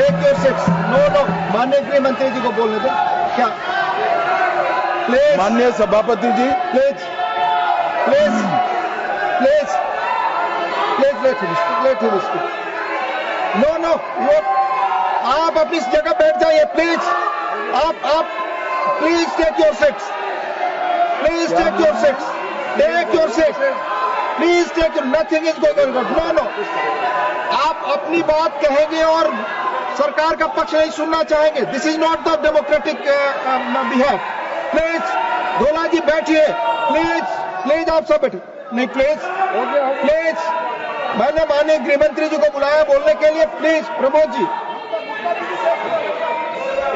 Take your seats. No, माननीय गृह मंत्री जी को बोलने दें। क्या प्लीज, माननीय सभापति ji, please please please please let him speak. No, आप अपनी जगह बैठ जाइए प्लीज। आप please take your seats. Please take your seats. Take your seats. Please take your, nothing is going on. No, आप अपनी बात कहेंगे और सरकार का पक्ष नहीं सुनना चाहेंगे। This is not the democratic behave. Please धोला जी बैठिए। प्लीज आप सब बैठिए। नहीं प्लीज, मैंने माननीय गृह मंत्री जी को बुलाया बोलने के लिए। प्लीज प्रमोद जी,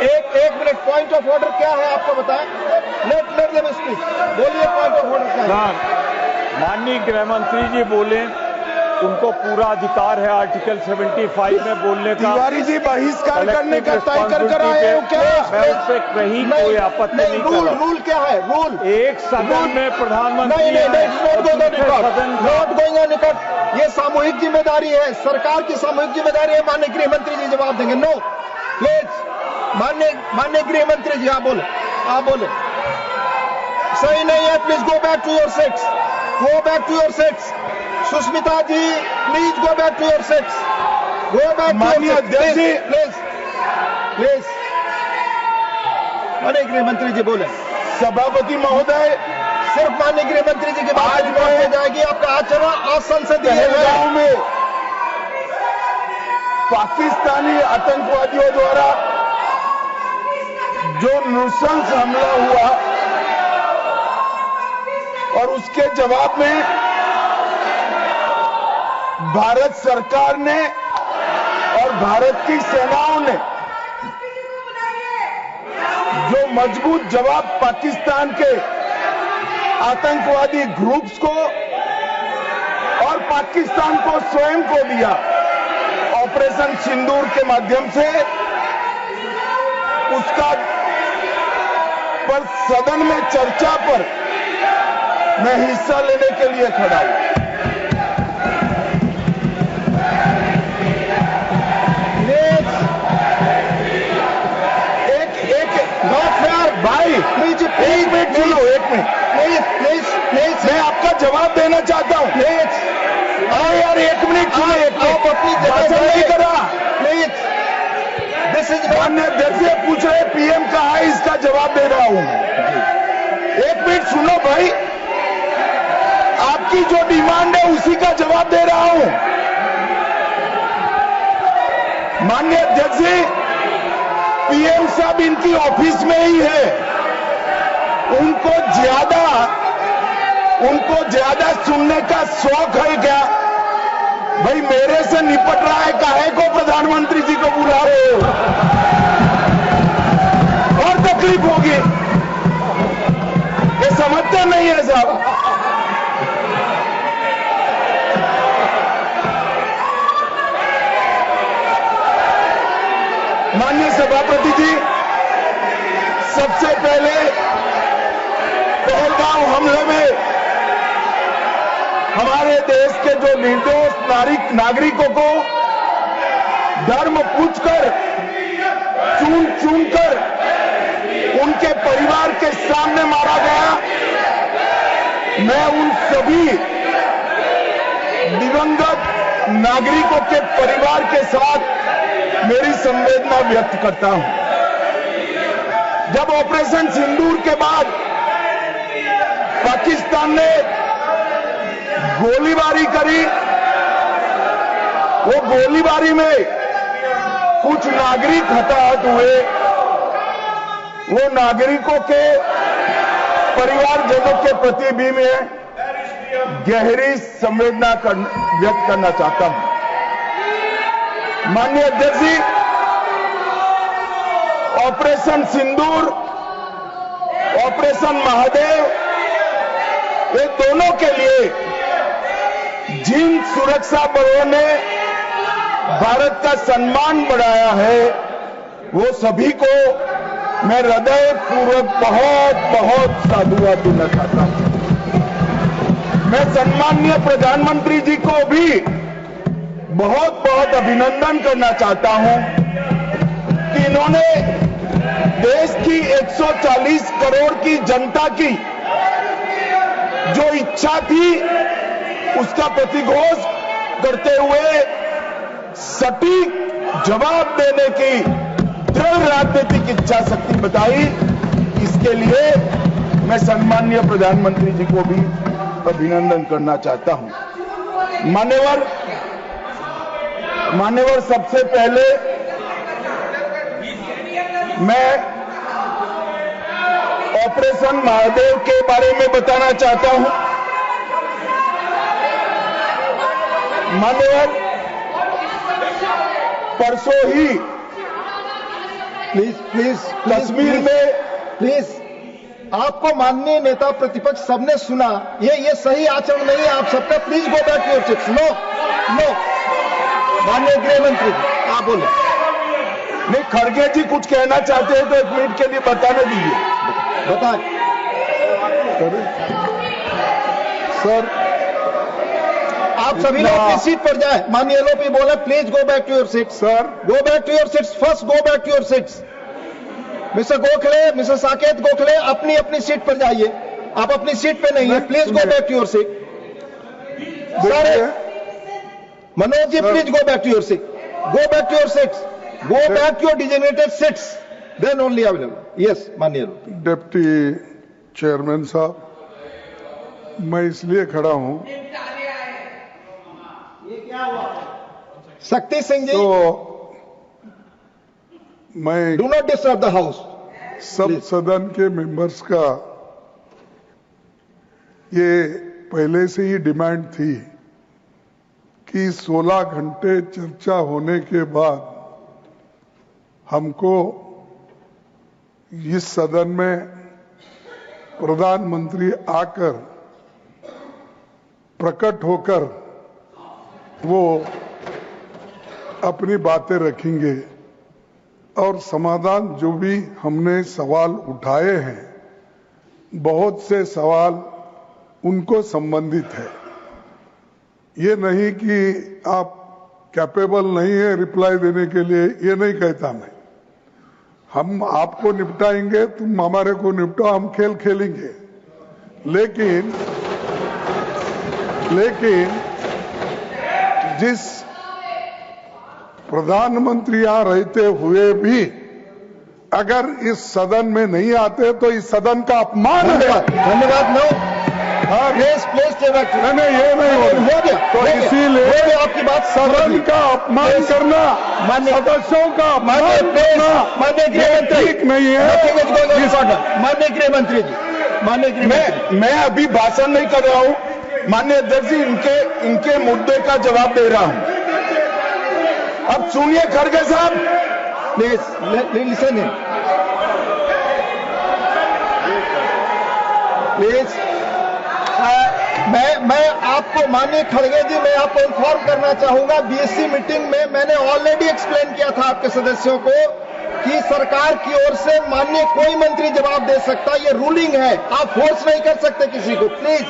एक मिनट, पॉइंट ऑफ ऑर्डर क्या है आपको बताएं। Let them speak. बोलिए पॉइंट ऑफ ऑर्डर क्या है। माननीय गृह मंत्री जी बोले, उनको पूरा अधिकार है आर्टिकल 75 में बोलने का। तिवारी जी बहिष्कार करने का तय कर आए हो क्या? मैं उससे कहीं कोई आपत्ति नहीं कर रहा। रूल क्या है? रूल एक सदन में प्रधानमंत्री नहीं, नॉट गोइंग ऑन रिकॉर्ड। ये सामूहिक जिम्मेदारी है, सरकार की सामूहिक जिम्मेदारी है। माननीय गृह मंत्री जी जवाब देंगे। नो प्लीज, माननीय गृह मंत्री जी आप बोले। सही नहीं है। Please go back to your seats. Sushmita ji please go back to your seats. माननीय अध्यक्ष जी, प्लीज। माननीय गृह मंत्री जी बोले। सभापति महोदय, सिर्फ माननीय गृह मंत्री जी की बात हो जाएगी। आपका आचरण असंसदीय है। पहलगांव में पाकिस्तानी आतंकवादियों द्वारा जो नृशंस हमला हुआ और उसके जवाब में भारत सरकार ने और भारत की सेनाओं ने जो मजबूत जवाब पाकिस्तान के आतंकवादी ग्रुप्स को और पाकिस्तान को स्वयं को दिया, ऑपरेशन सिंदूर के माध्यम से, उसका पर सदन में चर्चा पर मैं हिस्सा लेने के लिए खड़ा हूं। भाई प्लीज, एक मिनट सुनो, प्लीज, मैं आपका जवाब देना चाहता हूं। प्लीज यार एक मिनट सुनो, आप अपनी भाषण नहीं करा। प्लीज, दिस इज माननीय अध्यक्ष से पूछ रहे पीएम कहा है, इसका जवाब दे रहा हूं। एक मिनट सुनो भाई, आपकी जो डिमांड है उसी का जवाब दे रहा हूं। माननीय अध्यक्ष जी, पीएम साहब इनकी ऑफिस में ही है। उनको ज्यादा सुनने का शौक है क्या? भाई मेरे से निपट रहा है, काहे को प्रधानमंत्री जी को बुला रहे हो? और तकलीफ होगी। ये समझते नहीं है साहब। माननीय सभापति जी, सबसे पहले पहलगांव हमले में हमारे देश के जो निर्दोष नागरिकों को धर्म पूछकर, चुन कर उनके परिवार के सामने मारा गया। मैं उन सभी दिवंगत नागरिकों के परिवार के साथ मेरी संवेदना व्यक्त करता हूं। जब ऑपरेशन सिंदूर के बाद पाकिस्तान ने गोलीबारी करी, वो गोलीबारी में कुछ नागरिक हताहत हुए। वो नागरिकों के परिवारजनों के प्रति भी मैं गहरी संवेदना व्यक्त करना चाहता हूं। माननीय अध्यक्ष जी, ऑपरेशन सिंदूर, ऑपरेशन महादेव, ये दोनों के लिए जिन सुरक्षा बलों ने भारत का सम्मान बढ़ाया है, वो सभी को मैं हृदयपूर्वक बहुत साधुवाद देना चाहता हूं। मैं सम्माननीय प्रधानमंत्री जी को भी बहुत अभिनंदन करना चाहता हूं कि इन्होंने देश की 140 करोड़ की जनता की जो इच्छा थी उसका प्रतिघोष करते हुए सटीक जवाब देने की दृढ़ राजनीतिक इच्छा शक्ति बताई। इसके लिए मैं सम्माननीय प्रधानमंत्री जी को भी अभिनंदन करना चाहता हूं। मान्यवर, सबसे पहले मैं ऑपरेशन महादेव के बारे में बताना चाहता हूं। मान्यवर, परसों ही प्लीज कश्मीर में प्लीज आपको माननीय नेता प्रतिपक्ष सबने सुना, ये सही आचरण नहीं है आप सबका। Please go back your seats. No माननीय गृह मंत्री जी आप बोले। नहीं, खड़गे जी कुछ कहना चाहते हैं तो 1 मिनट के लिए बताने दीजिए। बताएं सर, आप सभी लोग अपनी सीट पर जाएं। माननीय एलओपी बोले please go back to your seat. Sir, go back to your seats. First go back to your seats. Mister Gokhale, mister Saket Gokhale, अपनी अपनी सीट पर जाइए। आप अपनी सीट पे नहीं है। Please go back to your seat. Manoj ji please go back to your seat. Go back to your seats. Go back to your designated seats, then only available. Yes माननीय डिप्टी चेयरमैन साहब, मैं इसलिए खड़ा हूं शक्ति सिंह जी, तो मैं do not disturb the house. सब सदन के मेंबर्स का ये पहले से ही डिमांड थी कि 16 घंटे चर्चा होने के बाद हमको इस सदन में प्रधानमंत्री आकर प्रकट होकर वो अपनी बातें रखेंगे और समाधान जो भी हमने सवाल उठाए हैं, बहुत से सवाल उनको संबंधित है। ये नहीं कि आप कैपेबल नहीं है रिप्लाई देने के लिए, ये नहीं कहता मैं। हम आपको निपटाएंगे, तुम हमारे को निपटाओ, हम खेल खेलेंगे। लेकिन जिस प्रधानमंत्री यहां रहते हुए भी अगर इस सदन में नहीं आते तो इस सदन का अपमान है। धन्यवाद। नो प्लीज नहीं, ये नहीं हो गया। तो इसीलिए आपकी बात सदन का अपमान करना, सदस्यों का अपमान करना ठीक नहीं है। माननीय गृह मंत्री जी, मैं अभी भाषण नहीं कर रहा हूं। माननीय अध्यक्ष जी, इनके मुद्दे का जवाब दे रहा हूं। अब सुनिए खड़गे साहब, प्लीज लिसन इन प्लीज। मैं आपको माननीय खड़गे जी, मैं आपको इन्फॉर्म करना चाहूंगा, बीएससी मीटिंग में मैंने ऑलरेडी एक्सप्लेन किया था आपके सदस्यों को कि सरकार की ओर से माननीय कोई मंत्री जवाब दे सकता, ये रूलिंग है, आप फोर्स नहीं कर सकते किसी को। प्लीज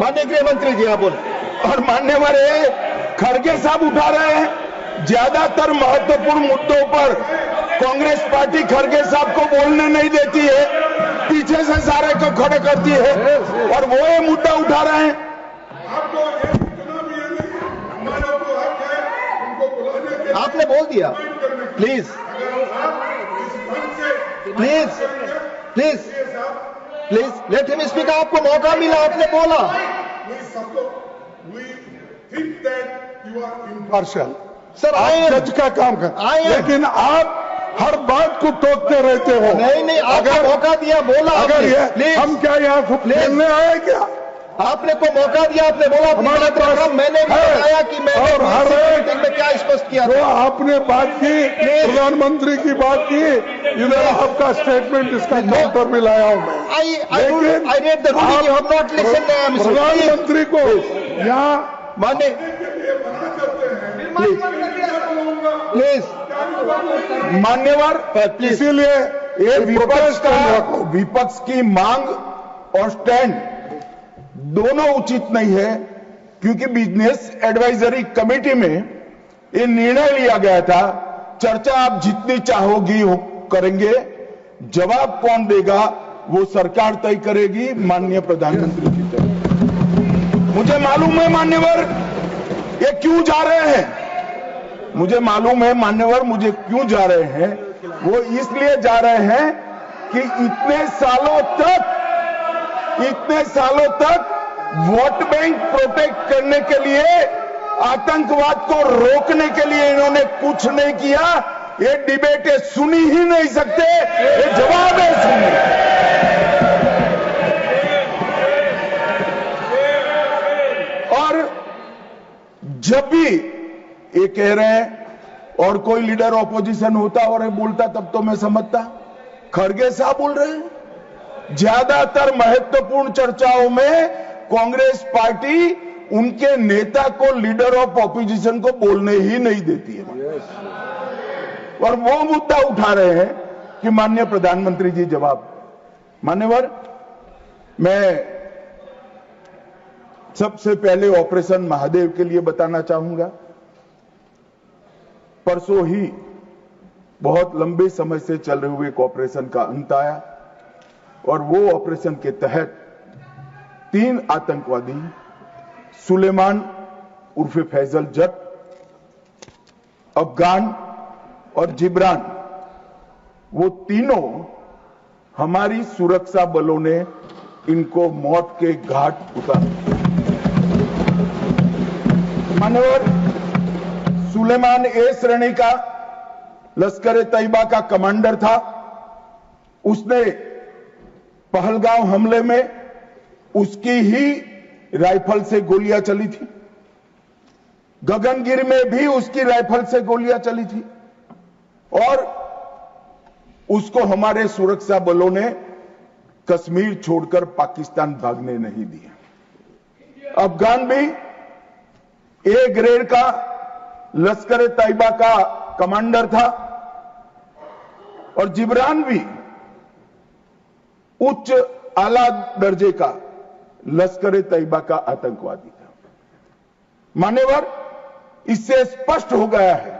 माननीय गृह मंत्री जी आप बोले। और मान्यवर खड़गे साहब उठा रहे हैं ज्यादातर महत्वपूर्ण मुद्दों पर कांग्रेस पार्टी खड़गे साहब को बोलने नहीं देती है, पीछे से सारे को खड़े करती है और वो ये मुद्दा उठा रहे हैं। आपने बोल दिया। Please let him speak. आपको मौका मिला, आपने बोला। पार्शल सर आप जज का काम कर, लेकिन आप हर बात को टोकते रहते हो। नहीं, आपको मौका दिया, बोला। अगर ये हम क्या यहाँ खेलने आए क्या? आपने को मौका दिया, आपने बोला हमारे पास मैंने भी बताया कि मैंने और हर मीटिंग में क्या स्पष्ट किया जो था। आपने बात की, प्रधानमंत्री की बात की, इधर आपका स्टेटमेंट इसका काउंटर भी लाया हूं मैं। प्रधानमंत्री को यहाँ माने प्लीज मान्यवर, इसीलिए ये विपक्ष की मांग और स्टैंड दोनों उचित नहीं है, क्योंकि बिजनेस एडवाइजरी कमेटी में ये निर्णय लिया गया था चर्चा आप जितनी चाहोगी करेंगे, जवाब कौन देगा वो सरकार तय करेगी, माननीय प्रधानमंत्री जी तय। मुझे मालूम है मान्यवर ये क्यों जा रहे हैं, मुझे मालूम है मान्यवर मुझे क्यों जा रहे हैं। वो इसलिए जा रहे हैं कि इतने सालों तक वोट बैंक प्रोटेक्ट करने के लिए, आतंकवाद को रोकने के लिए इन्होंने कुछ नहीं किया। ये डिबेट सुनी ही नहीं सकते, ये जवाब है सुनिए। और जब भी ये कह रहे हैं और कोई लीडर ऑपोजिशन होता और ये बोलता तब तो मैं समझता, खड़गे साहब बोल रहे हैं। ज्यादातर महत्वपूर्ण चर्चाओं में कांग्रेस पार्टी उनके नेता को, लीडर ऑफ ऑपोजिशन को बोलने ही नहीं देती है। और वो मुद्दा उठा रहे हैं कि माननीय प्रधानमंत्री जी जवाब। मान्यवर, मैं सबसे पहले ऑपरेशन महादेव के लिए बताना चाहूंगा। परसों ही बहुत लंबे समय से चल रहे हुए एक ऑपरेशन का अंत आया और वो ऑपरेशन के तहत 3 आतंकवादी, सुलेमान उर्फे फैजल जट, अफगान और जिब्रान, वो तीनों हमारी सुरक्षा बलों ने इनको मौत के घाट उतारा। मान्यवर, सुलेमान ए श्रेणी का लश्कर ए तैयबा का कमांडर था। उसने पहलगांव हमले में उसकी ही राइफल से गोलियां चली थी। गगनगिर में भी उसकी राइफल से गोलियां चली थी और उसको हमारे सुरक्षा बलों ने कश्मीर छोड़कर पाकिस्तान भागने नहीं दिया। अफगान भी ए ग्रेड का लश्कर ए तैयबा का कमांडर था और जिब्रान भी उच्च आला दर्जे का लश्कर ए तैयबा का आतंकवादी था। मान्यवर, इससे स्पष्ट हो गया है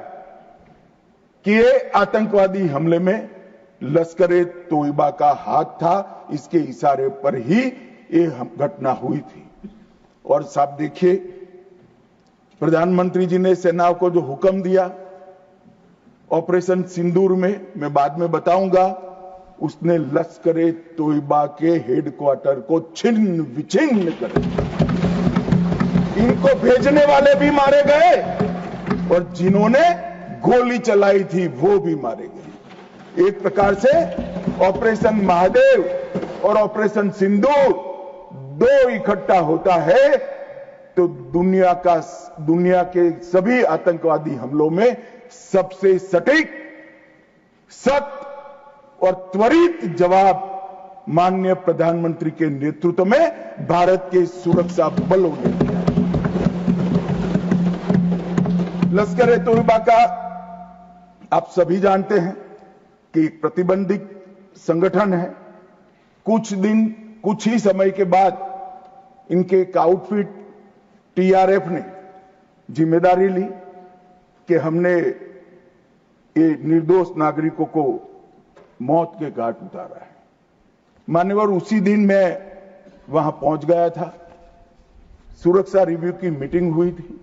कि ये आतंकवादी हमले में लश्कर ए तैयबा का हाथ था। इसके इशारे पर ही ये घटना हुई थी। और साहब देखिए, प्रधानमंत्री जी ने सेना को जो हुक्म दिया ऑपरेशन सिंदूर में, मैं बाद में बताऊंगा, उसने लश्कर ए तैयबा के हेडक्वार्टर को छिन्न विछिन्न कर दिया। इनको भेजने वाले भी मारे गए और जिन्होंने गोली चलाई थी वो भी मारे गए। एक प्रकार से ऑपरेशन महादेव और ऑपरेशन सिंदूर दो इकट्ठा होता है तो दुनिया के सभी आतंकवादी हमलों में सबसे सटीक, सख्त और त्वरित जवाब माननीय प्रधानमंत्री के नेतृत्व में भारत के सुरक्षा बलों ने दिया। लश्कर ए तैयबा का आप सभी जानते हैं कि एक प्रतिबंधित संगठन है। कुछ ही समय के बाद इनके एक आउटफिट टीआरएफ ने जिम्मेदारी ली कि हमने ये निर्दोष नागरिकों को मौत के घाट उतारा है। मान्यवर, उसी दिन मैं वहां पहुंच गया था। सुरक्षा रिव्यू की मीटिंग हुई थी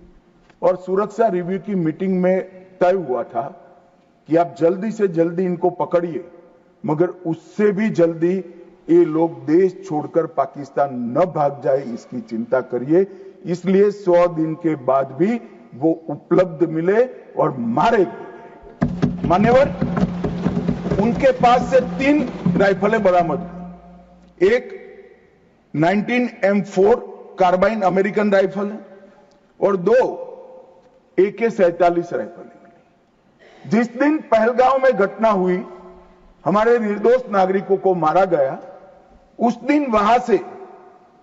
और सुरक्षा रिव्यू की मीटिंग में तय हुआ था कि आप जल्दी से जल्दी इनको पकड़िए, मगर उससे भी जल्दी ये लोग देश छोड़कर पाकिस्तान न भाग जाए इसकी चिंता करिए। इसलिए 100 दिन के बाद भी वो उपलब्ध मिले और मारे गए। मान्यवर, उनके पास से 3 राइफलें बरामद हुई। एक 19 M4 कार्बाइन अमेरिकन राइफल है और 2 AK-47 राइफल है। जिस दिन पहलगांव में घटना हुई, हमारे निर्दोष नागरिकों को मारा गया, उस दिन वहां से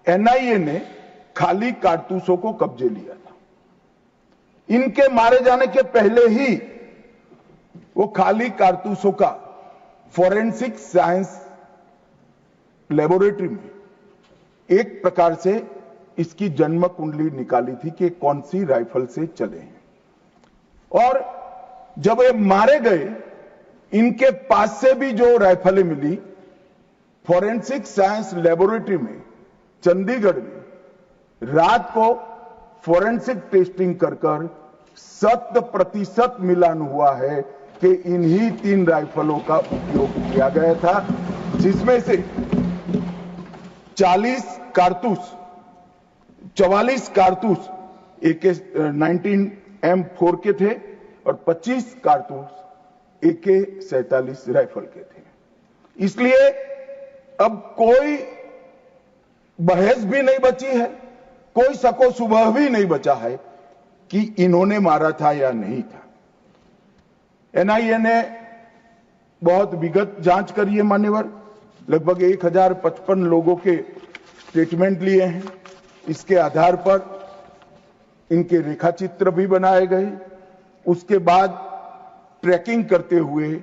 एनआईए ने खाली कारतूसों को कब्जे लिया था। इनके मारे जाने के पहले ही वो खाली कारतूसों का फॉरेंसिक साइंस लेबोरेटरी में एक प्रकार से इसकी जन्म कुंडली निकाली थी कि कौन सी राइफल से चले हैं। और जब ये मारे गए, इनके पास से भी जो राइफलें मिली, फॉरेंसिक साइंस लेबोरेटरी में चंडीगढ़ में रात को फॉरेंसिक टेस्टिंग कर 100% मिलान हुआ है कि इन्हीं 3 राइफलों का उपयोग किया गया था, जिसमें से 44 कारतूस AK-19M4 के थे और 25 कारतूस AK-47 राइफल के थे। इसलिए अब कोई बहस भी नहीं बची है, कोई शको शुबह भी नहीं बचा है कि इन्होंने मारा था या नहीं था। एनआईए ने बहुत विगत जांच करी है मान्यवर, लगभग 1055 लोगों के स्टेटमेंट लिए हैं। इसके आधार पर इनके रेखाचित्र भी बनाए गए। उसके बाद ट्रैकिंग करते हुए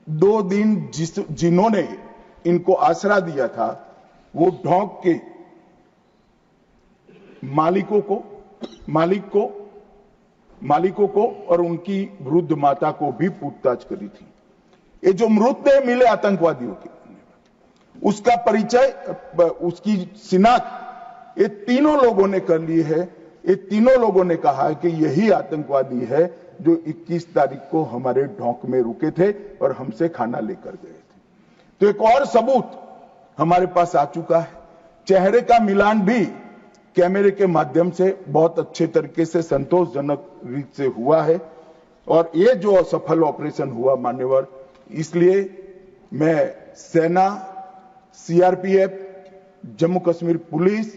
2 दिन जिन्होंने इनको आसरा दिया था, वो ढोंक के मालिकों को और उनकी वृद्ध माता को भी पूछताछ करी थी। ये जो मृतदेह मिले आतंकवादियों के, उसका परिचय, उसकी शिनाख्त ये तीनों लोगों ने कर ली है। ये तीनों लोगों ने कहा है कि यही आतंकवादी है जो 21 तारीख को हमारे ढोंक में रुके थे और हमसे खाना लेकर गए थे। तो एक और सबूत हमारे पास आ चुका है। चेहरे का मिलान भी कैमरे के माध्यम से बहुत अच्छे तरीके से संतोषजनक रीत से हुआ है। और ये जो असफल ऑपरेशन हुआ मान्यवर, इसलिए मैं सेना, CRPF, Jammu Kashmir police,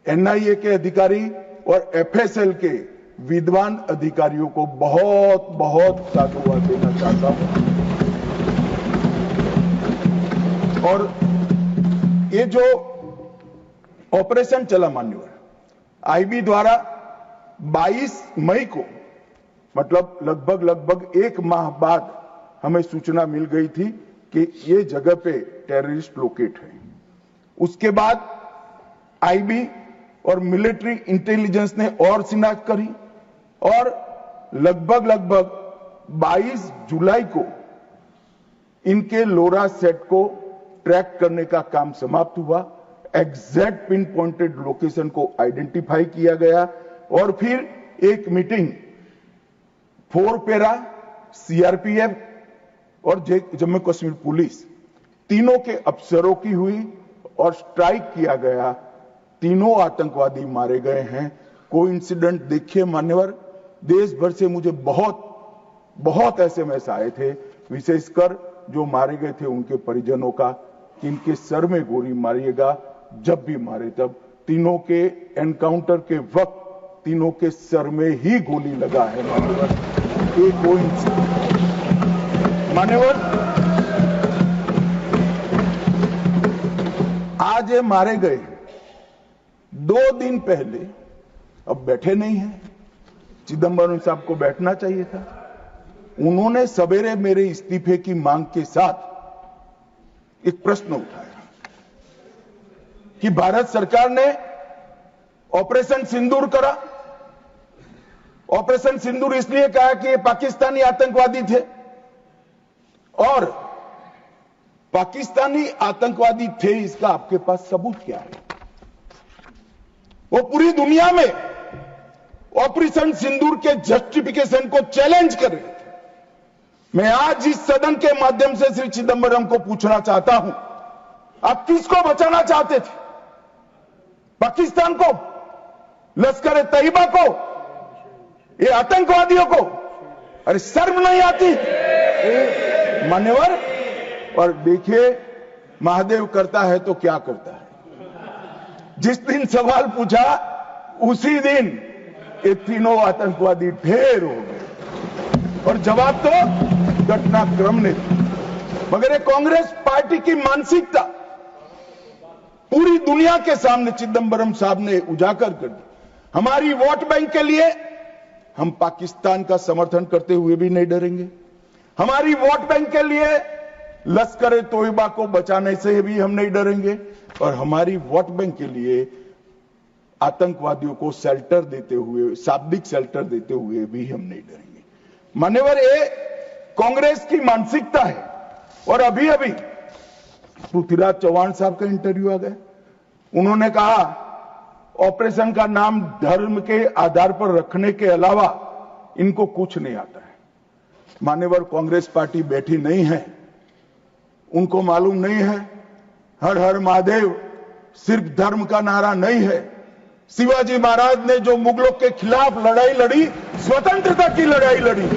NIA के अधिकारी और एफएसएल के विद्वान अधिकारियों को बहुत बहुत साधुवाद देना चाहता हूं। और ये जो ऑपरेशन चला मान्यवर, आईबी द्वारा 22 मई को, मतलब लगभग 1 माह बाद हमें सूचना मिल गई थी कि ये जगह पे टेररिस्ट लोकेट है। उसके बाद आईबी और मिलिट्री इंटेलिजेंस ने और शिनाख्त करी और लगभग 22 जुलाई को इनके लोरा सेट को ट्रैक करने का काम समाप्त हुआ। एग्जैक्ट पिन पॉइंटेड लोकेशन को आइडेंटिफाई किया गया और फिर एक मीटिंग 4 पैरा, सीआरपीएफ और जम्मू कश्मीर पुलिस तीनों के अफसरों की हुई और स्ट्राइक किया गया। तीनों आतंकवादी मारे गए हैं। कोइंसिडेंट देखिए मान्यवर, देश भर से मुझे बहुत एसएमएस आए थे, विशेषकर जो मारे गए थे उनके परिजनों का, कि इनके सर में गोली मारिएगा, जब भी मारे तब। तीनों के एनकाउंटर के वक्त तीनों के सर में ही गोली लगा है मान्यवर। ये कोइंसिडेंट मान्यवर, आज ये मारे गए 2 दिन पहले, अब बैठे नहीं है, चिदंबरम साहब को बैठना चाहिए था। उन्होंने सवेरे मेरे इस्तीफे की मांग के साथ एक प्रश्न उठाया कि भारत सरकार ने ऑपरेशन सिंदूर करा। ऑपरेशन सिंदूर इसलिए कहा कि ये पाकिस्तानी आतंकवादी थे, और पाकिस्तानी आतंकवादी थे इसका आपके पास सबूत क्या है? वो पूरी दुनिया में ऑपरेशन सिंदूर के जस्टिफिकेशन को चैलेंज कर रहे थे। मैं आज इस सदन के माध्यम से श्री चिदंबरम को पूछना चाहता हूं, आप किसको बचाना चाहते थे? पाकिस्तान को, लश्कर तैयबा को, ये आतंकवादियों को? अरे शर्म नहीं आती मान्यवर? और देखिए महादेव करता है तो क्या करता है। जिस दिन सवाल पूछा उसी दिन ये तीनों आतंकवादी ढेर हो गए, और जवाब तो घटनाक्रम ने दिया। मगर ये कांग्रेस पार्टी की मानसिकता पूरी दुनिया के सामने चिदंबरम साहब ने उजागर कर दी। हमारी वोट बैंक के लिए हम पाकिस्तान का समर्थन करते हुए भी नहीं डरेंगे। हमारी वोट बैंक के लिए लश्कर तोयबा को बचाने से भी हम नहीं डरेंगे, और हमारी वोट बैंक के लिए आतंकवादियों को शेल्टर देते हुए, शाब्दिक शेल्टर देते हुए भी हम नहीं डरेंगे। मान्यवर, ये कांग्रेस की मानसिकता है। और अभी अभी पृथ्वीराज चौहान साहब का इंटरव्यू आ गया, उन्होंने कहा ऑपरेशन का नाम धर्म के आधार पर रखने के अलावा इनको कुछ नहीं आता है। मान्यवर, कांग्रेस पार्टी बैठी नहीं है, उनको मालूम नहीं है हर हर महादेव सिर्फ धर्म का नारा नहीं है। शिवाजी महाराज ने जो मुगलों के खिलाफ लड़ाई लड़ी, स्वतंत्रता की लड़ाई लड़ी,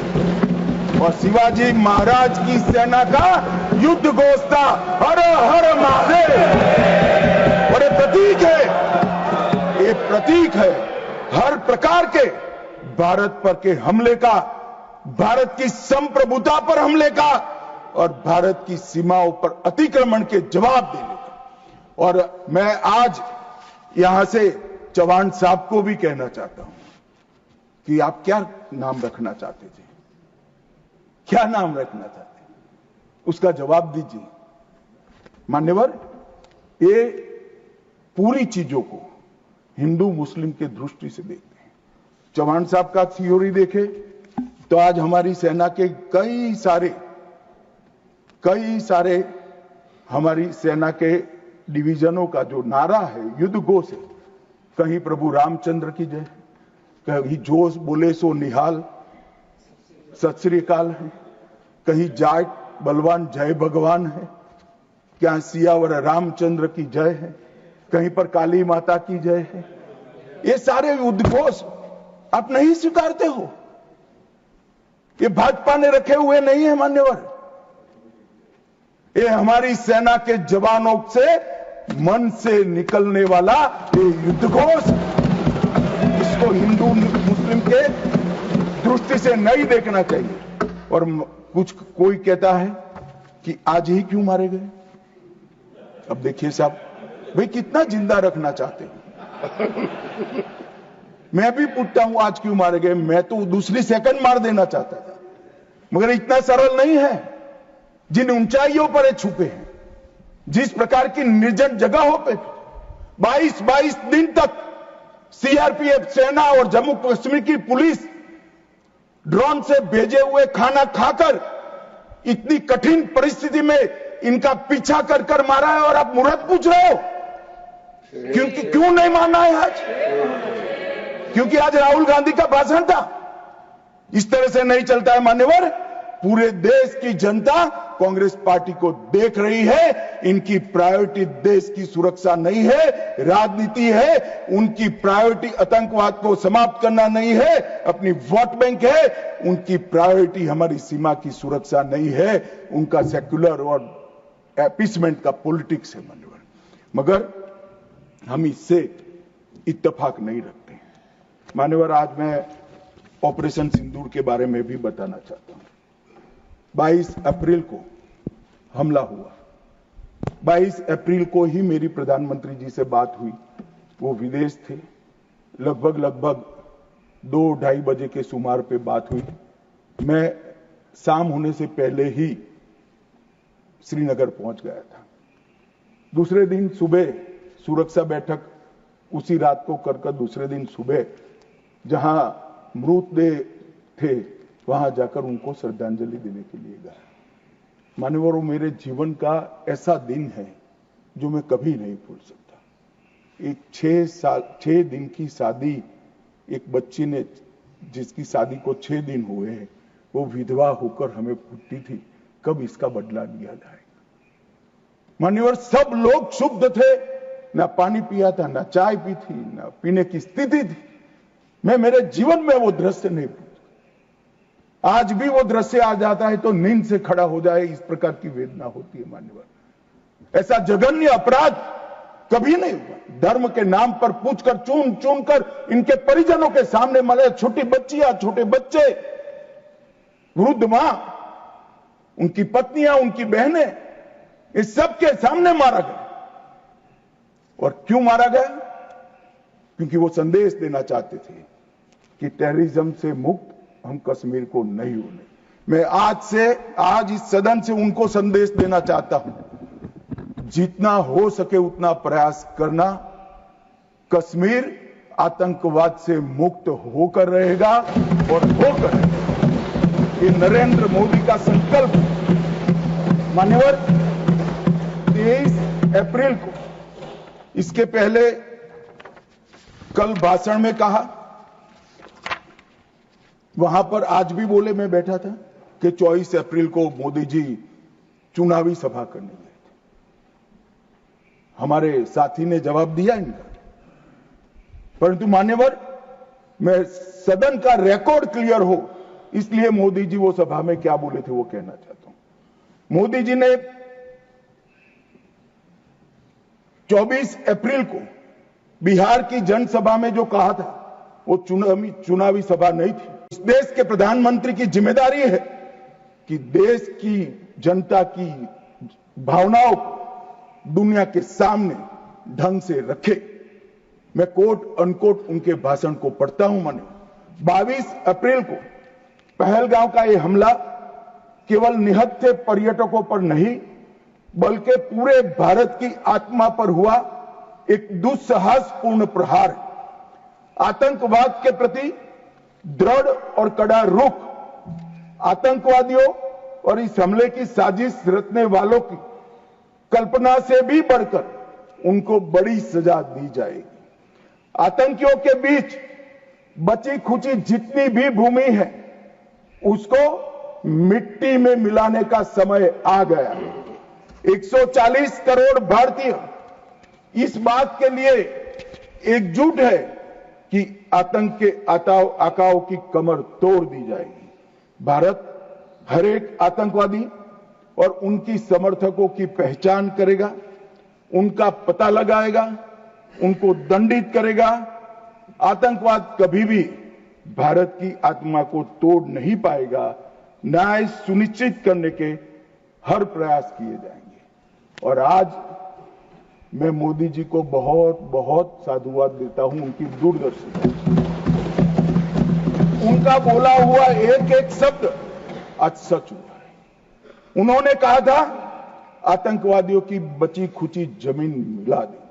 और शिवाजी महाराज की सेना का युद्ध घोष था हर हर महादेव। और ये प्रतीक है हर प्रकार के भारत पर के हमले का, भारत की संप्रभुता पर हमले का और भारत की सीमाओं पर अतिक्रमण के जवाब देने का। और मैं आज यहां से चौहान साहब को भी कहना चाहता हूं कि आप क्या नाम रखना चाहते थे, क्या नाम रखना चाहते, उसका जवाब दीजिए। मान्यवर, ये पूरी चीजों को हिंदू मुस्लिम के दृष्टि से देखते हैं। चौहान साहब का थ्योरी देखे तो आज हमारी सेना के कई सारे हमारी सेना के डिवीजनों का जो नारा है, युद्ध घोष है, कहीं प्रभु रामचंद्र की जय, कहीं जोश बोले सो निहाल सत श्री अकाल है, कहीं जाट बलवान जय भगवान है, क्या सियावर रामचंद्र की जय है, कहीं पर काली माता की जय है। ये सारे उद्घोष आप नहीं स्वीकारते हो, ये भाजपा ने रखे हुए नहीं है मान्यवर। ये हमारी सेना के जवानों से मन से निकलने वाला ये युद्ध घोष, इसको हिंदू मुस्लिम के दृष्टि से नहीं देखना चाहिए। और कोई कहता है कि आज ही क्यों मारे गए। अब देखिए साहब, भाई कितना जिंदा रखना चाहते हो। मैं भी पूछता हूं आज क्यों मारे गए, मैं तो दूसरी सेकंड मार देना चाहता था, मगर इतना सरल नहीं है। जिन ऊंचाइयों पर ये छुपे हैं, जिस प्रकार की निर्जन जगहों पे 22 दिन तक सीआरपीएफ सेना और जम्मू कश्मीर की पुलिस ड्रोन से भेजे हुए खाना खाकर इतनी कठिन परिस्थिति में इनका पीछा कर कर मारा है, और आप मुहूर्त पूछ रहे हो क्यों नहीं मानना है आज? क्योंकि आज राहुल गांधी का भाषण था। इस तरह से नहीं चलता है मान्यवर। पूरे देश की जनता कांग्रेस पार्टी को देख रही है। इनकी प्रायोरिटी देश की सुरक्षा नहीं है, राजनीति है। उनकी प्रायोरिटी आतंकवाद को समाप्त करना नहीं है, अपनी वोट बैंक है। उनकी प्रायोरिटी हमारी सीमा की सुरक्षा नहीं है, उनका सेक्युलर और अपीसमेंट का पॉलिटिक्स है मान्यवर। मगर हम इससे इत्तेफाक नहीं रखते मान्यवर। आज मैं ऑपरेशन सिंदूर के बारे में भी बताना चाहता हूं। 22 अप्रैल को हमला हुआ। 22 अप्रैल को ही मेरी प्रधानमंत्री जी से बात हुई, वो विदेश थे। लगभग 2-2:30 बजे के सुमार पे बात हुई। मैं शाम होने से पहले ही श्रीनगर पहुंच गया था। दूसरे दिन सुबह सुरक्षा बैठक उसी रात को कर दूसरे दिन सुबह जहां मृतदेह थे वहां जाकर उनको श्रद्धांजलि देने के लिए गया। मान्यवर, वो मेरे जीवन का ऐसा दिन है जो मैं कभी नहीं भूल सकता। एक 6 दिन की शादी, एक बच्ची ने जिसकी शादी को 6 दिन हुए हैं, वो विधवा होकर हमें पूछती थी कब इसका बदला लिया जाएगा। मान्यवर, सब लोग शुद्ध थे, ना पानी पिया था, ना चाय पी थी, ना पीने की स्थिति थी। मैं मेरे जीवन में वो दृश्य नहीं भूलता। आज भी वो दृश्य आ जाता है तो नींद से खड़ा हो जाए, इस प्रकार की वेदना होती है मान्यवर। ऐसा जघन्य अपराध कभी नहीं हुआ। धर्म के नाम पर पूछकर चुन कर इनके परिजनों के सामने मरे, छोटी बच्चियां, छोटे बच्चे, वृद्ध मां, उनकी पत्नियां, उनकी बहनें, इस सब के सामने मारा गया। और क्यों मारा गया? क्योंकि वो संदेश देना चाहते थे कि टेररिज्म से मुक्त हम कश्मीर को नहीं होने। मैं आज इस सदन से उनको संदेश देना चाहता हूं, जितना हो सके उतना प्रयास करना। कश्मीर आतंकवाद से मुक्त होकर रहेगा और होकर रहेगा। ये नरेंद्र मोदी का संकल्प। मान्यवर, 23 अप्रैल को, इसके पहले कल भाषण में कहा, वहां पर आज भी बोले, मैं बैठा था, कि 24 अप्रैल को मोदी जी चुनावी सभा करने गए थे। हमारे साथी ने जवाब दिया इनका, परंतु मान्यवर, मैं सदन का रिकॉर्ड क्लियर हो इसलिए मोदी जी वो सभा में क्या बोले थे वो कहना चाहता हूं। मोदी जी ने 24 अप्रैल को बिहार की जनसभा में जो कहा था वो चुनावी सभा नहीं थी। इस देश के प्रधानमंत्री की जिम्मेदारी है कि देश की जनता की भावनाओं को दुनिया के सामने ढंग से रखे। मैं कोट अनकोट उनके भाषण को पढ़ता हूं। मैंने 22 अप्रैल को पहलगांव का यह हमला केवल निहत्थे पर्यटकों पर नहीं बल्कि पूरे भारत की आत्मा पर हुआ एक दुस्साहसपूर्ण प्रहार है। आतंकवाद के प्रति दृढ़ और कड़ा रुख, आतंकवादियों और इस हमले की साजिश रचने वालों की कल्पना से भी बढ़कर उनको बड़ी सजा दी जाएगी। आतंकियों के बीच बची खुची जितनी भी भूमि है उसको मिट्टी में मिलाने का समय आ गया है। 140 करोड़ भारतीय इस बात के लिए एकजुट है कि आतंक के आकाओं की कमर तोड़ दी जाएगी। भारत हर एक आतंकवादी और उनकी समर्थकों की पहचान करेगा, उनका पता लगाएगा, उनको दंडित करेगा। आतंकवाद कभी भी भारत की आत्मा को तोड़ नहीं पाएगा। न्याय सुनिश्चित करने के हर प्रयास किए जाएंगे। और आज मैं मोदी जी को बहुत बहुत साधुवाद देता हूं उनकी दूरदर्शी। उनका बोला हुआ एक एक शब्द आज सच हुआ है। उन्होंने कहा था आतंकवादियों की बची खुची जमीन मिला देंगे,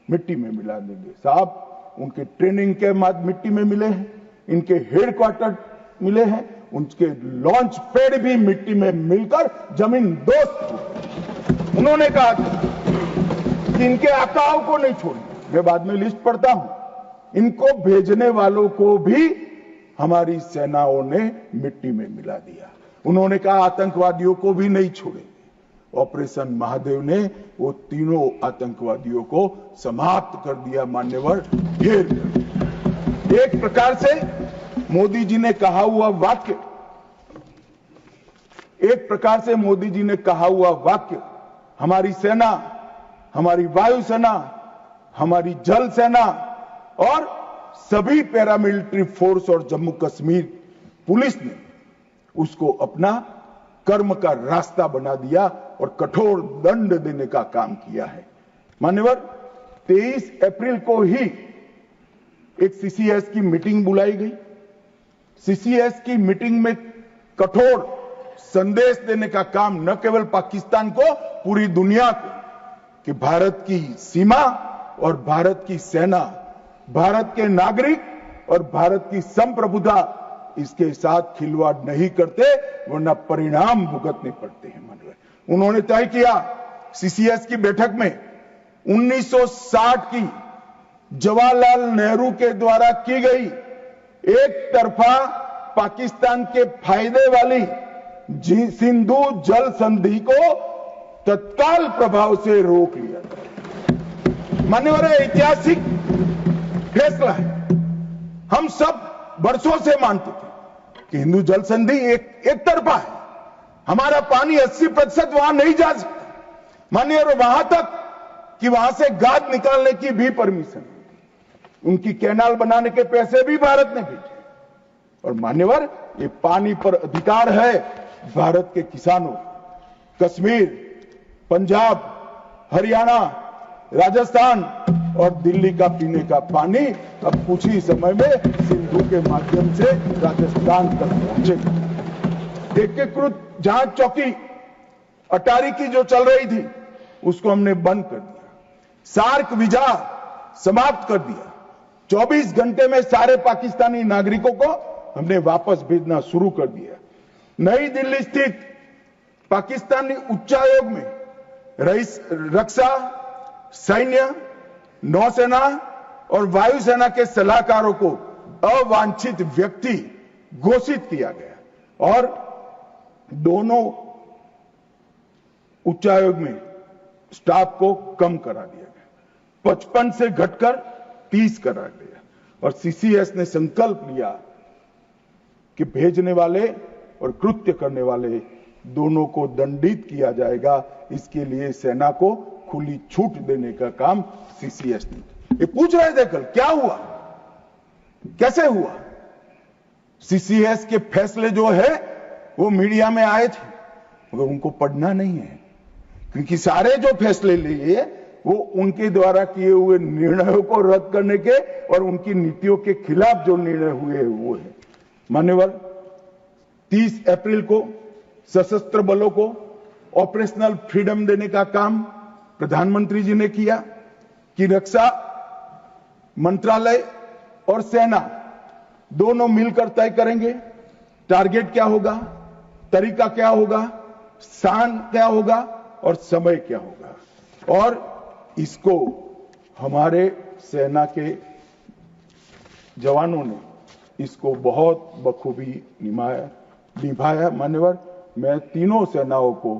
मिट्टी में मिला देंगे। साहब, उनके ट्रेनिंग के बाद मिट्टी में मिले हैं, इनके हेडक्वार्टर मिले हैं, उनके लॉन्च पैड भी मिट्टी में मिलकर जमीन दोस्त। उन्होंने कहा कि इनके आकाओं को नहीं छोड़ेंगे। मैं बाद में लिस्ट पढ़ता हूं। इनको भेजने वालों को भी हमारी सेनाओं ने मिट्टी में मिला दिया। उन्होंने कहा आतंकवादियों को भी नहीं छोड़ेंगे। ऑपरेशन महादेव ने वो तीनों आतंकवादियों को समाप्त कर दिया। मान्यवर, घेर कर। एक प्रकार से मोदी जी ने कहा हुआ वाक्य, हमारी सेना, हमारी वायुसेना, हमारी जल सेना और सभी पैरामिलिट्री फोर्स और जम्मू कश्मीर पुलिस ने उसको अपना कर्म का रास्ता बना दिया और कठोर दंड देने का काम किया है। मान्यवर, 23 अप्रैल को ही एक सीसीएस की मीटिंग बुलाई गई। सीसीएस की मीटिंग में कठोर संदेश देने का काम न केवल पाकिस्तान को, पूरी दुनिया को, कि भारत की सीमा और भारत की सेना, भारत के नागरिक और भारत की संप्रभुता इसके साथ खिलवाड़ नहीं करते, वरना परिणाम भुगतने पड़ते हैं। उन्होंने तय किया सीसीएस की बैठक में 1960 की जवाहरलाल नेहरू के द्वारा की गई एक तरफा पाकिस्तान के फायदे वाली सिंधु जल संधि को तत्काल प्रभाव से रोक लिया जाए। मान्यवर, ऐतिहासिक फैसला है। हम सब वर्षों से मानते थे कि हिंदू जल संधि एक तरफा है, हमारा पानी 80% वहां नहीं जा सकता। मान्यवर, वहां तक कि वहां से गाद निकालने की भी परमिशन, उनकी कैनाल बनाने के पैसे भी भारत ने भेजे। और मान्यवर, ये पानी पर अधिकार है भारत के किसानों। कश्मीर, पंजाब, हरियाणा, राजस्थान और दिल्ली का पीने का पानी अब कुछ ही समय में सिंधु के माध्यम से राजस्थान तक पहुंचेगा। एकीकृत जांच चौकी अटारी की जो चल रही थी उसको हमने बंद कर दिया। सार्क वीजा समाप्त कर दिया। 24 घंटे में सारे पाकिस्तानी नागरिकों को हमने वापस भेजना शुरू कर दिया। नई दिल्ली स्थित पाकिस्तानी उच्चायोग में रक्षा, सैन्य, नौसेना और वायुसेना के सलाहकारों को अवांछित व्यक्ति घोषित किया गया और दोनों उच्चायोग में स्टाफ को कम करा दिया गया, 55 से घटकर 30 करा गया और सीसीएस ने संकल्प लिया कि भेजने वाले और कृत्य करने वाले दोनों को दंडित किया जाएगा। इसके लिए सेना को खुली छूट देने का काम सीसीएस ने। ये पूछ रहे थे कल क्या हुआ, कैसे हुआ? सीसीएस के फैसले जो है वो मीडिया में आए थे मगर उनको पढ़ना नहीं है, क्योंकि सारे जो फैसले लिए वो उनके द्वारा किए हुए निर्णयों को रद्द करने के और उनकी नीतियों के खिलाफ जो निर्णय हुए वो है। मान्यवर, 30 अप्रैल को सशस्त्र बलों को ऑपरेशनल फ्रीडम देने का काम प्रधानमंत्री जी ने किया कि रक्षा मंत्रालय और सेना दोनों मिलकर तय करेंगे टारगेट क्या होगा, तरीका क्या होगा, स्थान क्या होगा और समय क्या होगा। और इसको हमारे सेना के जवानों ने इसको बहुत बखूबी निभाया। मान्यवर, मैं तीनों सेनाओं को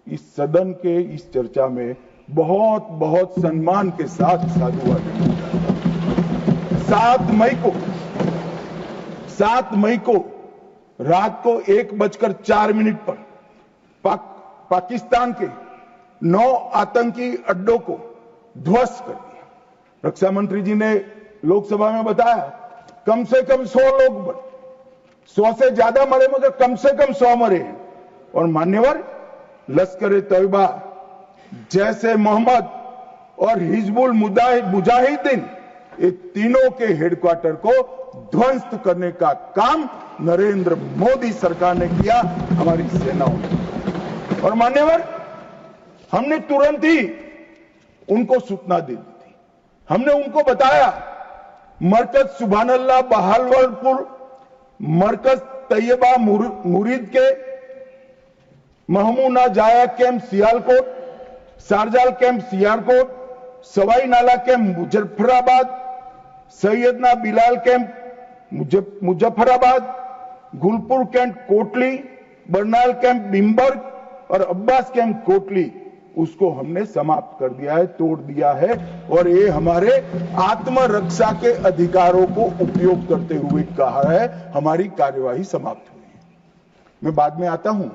इस सदन के इस चर्चा में बहुत बहुत सम्मान के साथ साधुवाद देता हूं। 7 मई को रात को 1:04 पर पाकिस्तान के 9 आतंकी अड्डों को ध्वस्त कर दिया। रक्षा मंत्री जी ने लोकसभा में बताया कम से कम 100 लोग मरे, 100 से ज्यादा मरे मगर कम से कम 100 मरे हैं। और मान्यवर, लश्कर तैयबा, जैसे मोहम्मद और हिजबुल मुजाहिदीन, ये तीनों के हेडक्वार्टर को ध्वस्त करने का काम नरेंद्र मोदी सरकार ने किया, हमारी सेनाओं ने। और मान्यवर, हमने तुरंत ही उनको सूचना दे दी थी। हमने उनको बताया मरकज सुभानअल्लाह बहावलपुर, मरकज तैयबा मुरीद के Mehmoona Joya camp Sialkot, Sarjal camp Sialkot, Sawai Nala camp Muzaffarabad, Syedna Bilal camp Muzaffarabad, Gulpur camp Kotli, Barnala camp Bhimber और अब्बास कैंप कोटली, उसको हमने समाप्त कर दिया है, तोड़ दिया है। और ये हमारे आत्मरक्षा के अधिकारों को उपयोग करते हुए कहा है, हमारी कार्यवाही समाप्त हुई है। मैं बाद में आता हूं,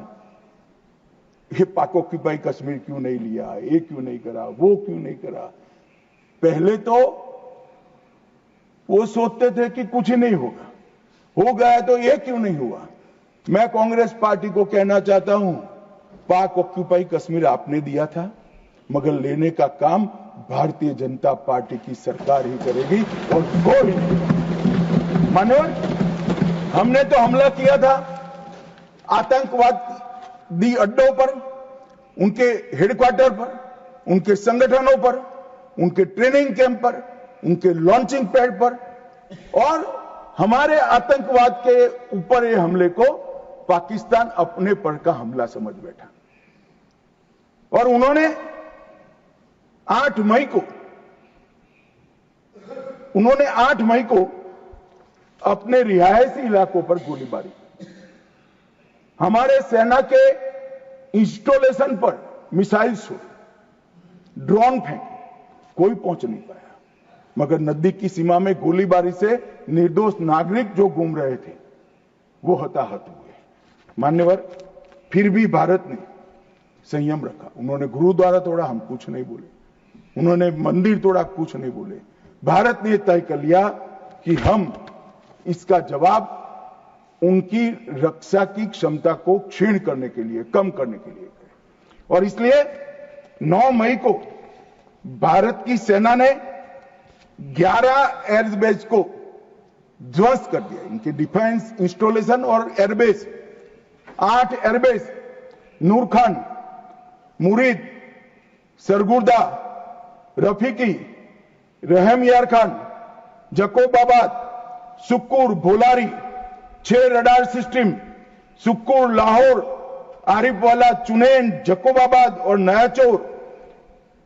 ये पाक ऑक्यूपाई कश्मीर क्यों नहीं लिया, ये क्यों नहीं करा, वो क्यों नहीं करा। पहले तो वो सोचते थे कि कुछ ही नहीं होगा, हो गया तो ये क्यों नहीं हुआ। मैं कांग्रेस पार्टी को कहना चाहता हूं, पाक ऑक्यूपाई कश्मीर आपने दिया था मगर लेने का काम भारतीय जनता पार्टी की सरकार ही करेगी और कोई नहीं। मानव, हमने तो हमला किया था आतंकवादी अड्डों पर, उनके हेडक्वार्टर पर, उनके संगठनों पर, उनके ट्रेनिंग कैंप पर, उनके लॉन्चिंग पैड पर, और हमारे आतंकवाद के ऊपर ये हमले को पाकिस्तान अपने पर का हमला समझ बैठा। और उन्होंने 8 मई को अपने रिहायशी इलाकों पर गोलीबारी, हमारे सेना के इंस्टॉलेशन पर मिसाइल शोर, ड्रोन फेंके, कोई पहुंच नहीं पाया। मगर नजदीक की सीमा में गोलीबारी से निर्दोष नागरिक जो घूम रहे थे वो हताहत हुए। मान्यवर, फिर भी भारत ने संयम रखा। उन्होंने गुरुद्वारा तोड़ा, हम कुछ नहीं बोले। उन्होंने मंदिर तोड़ा, कुछ नहीं बोले। भारत ने तय कर लिया कि हम इसका जवाब उनकी रक्षा की क्षमता को क्षीण करने के लिए, कम करने के लिए करें। और इसलिए 9 मई को भारत की सेना ने 11 एयरबेस को ध्वस्त कर दिया, इनके डिफेंस इंस्टॉलेशन और airbase. 8 airbase Nur Khan, Murid, Sargodha, Rafiqui, Rahim Yar Khan, Jacobabad, Sukkur, Bholari, 6 radar system, Sukkur, Lahore, Arifwala, Chunian, Jacobabad और नयाचौर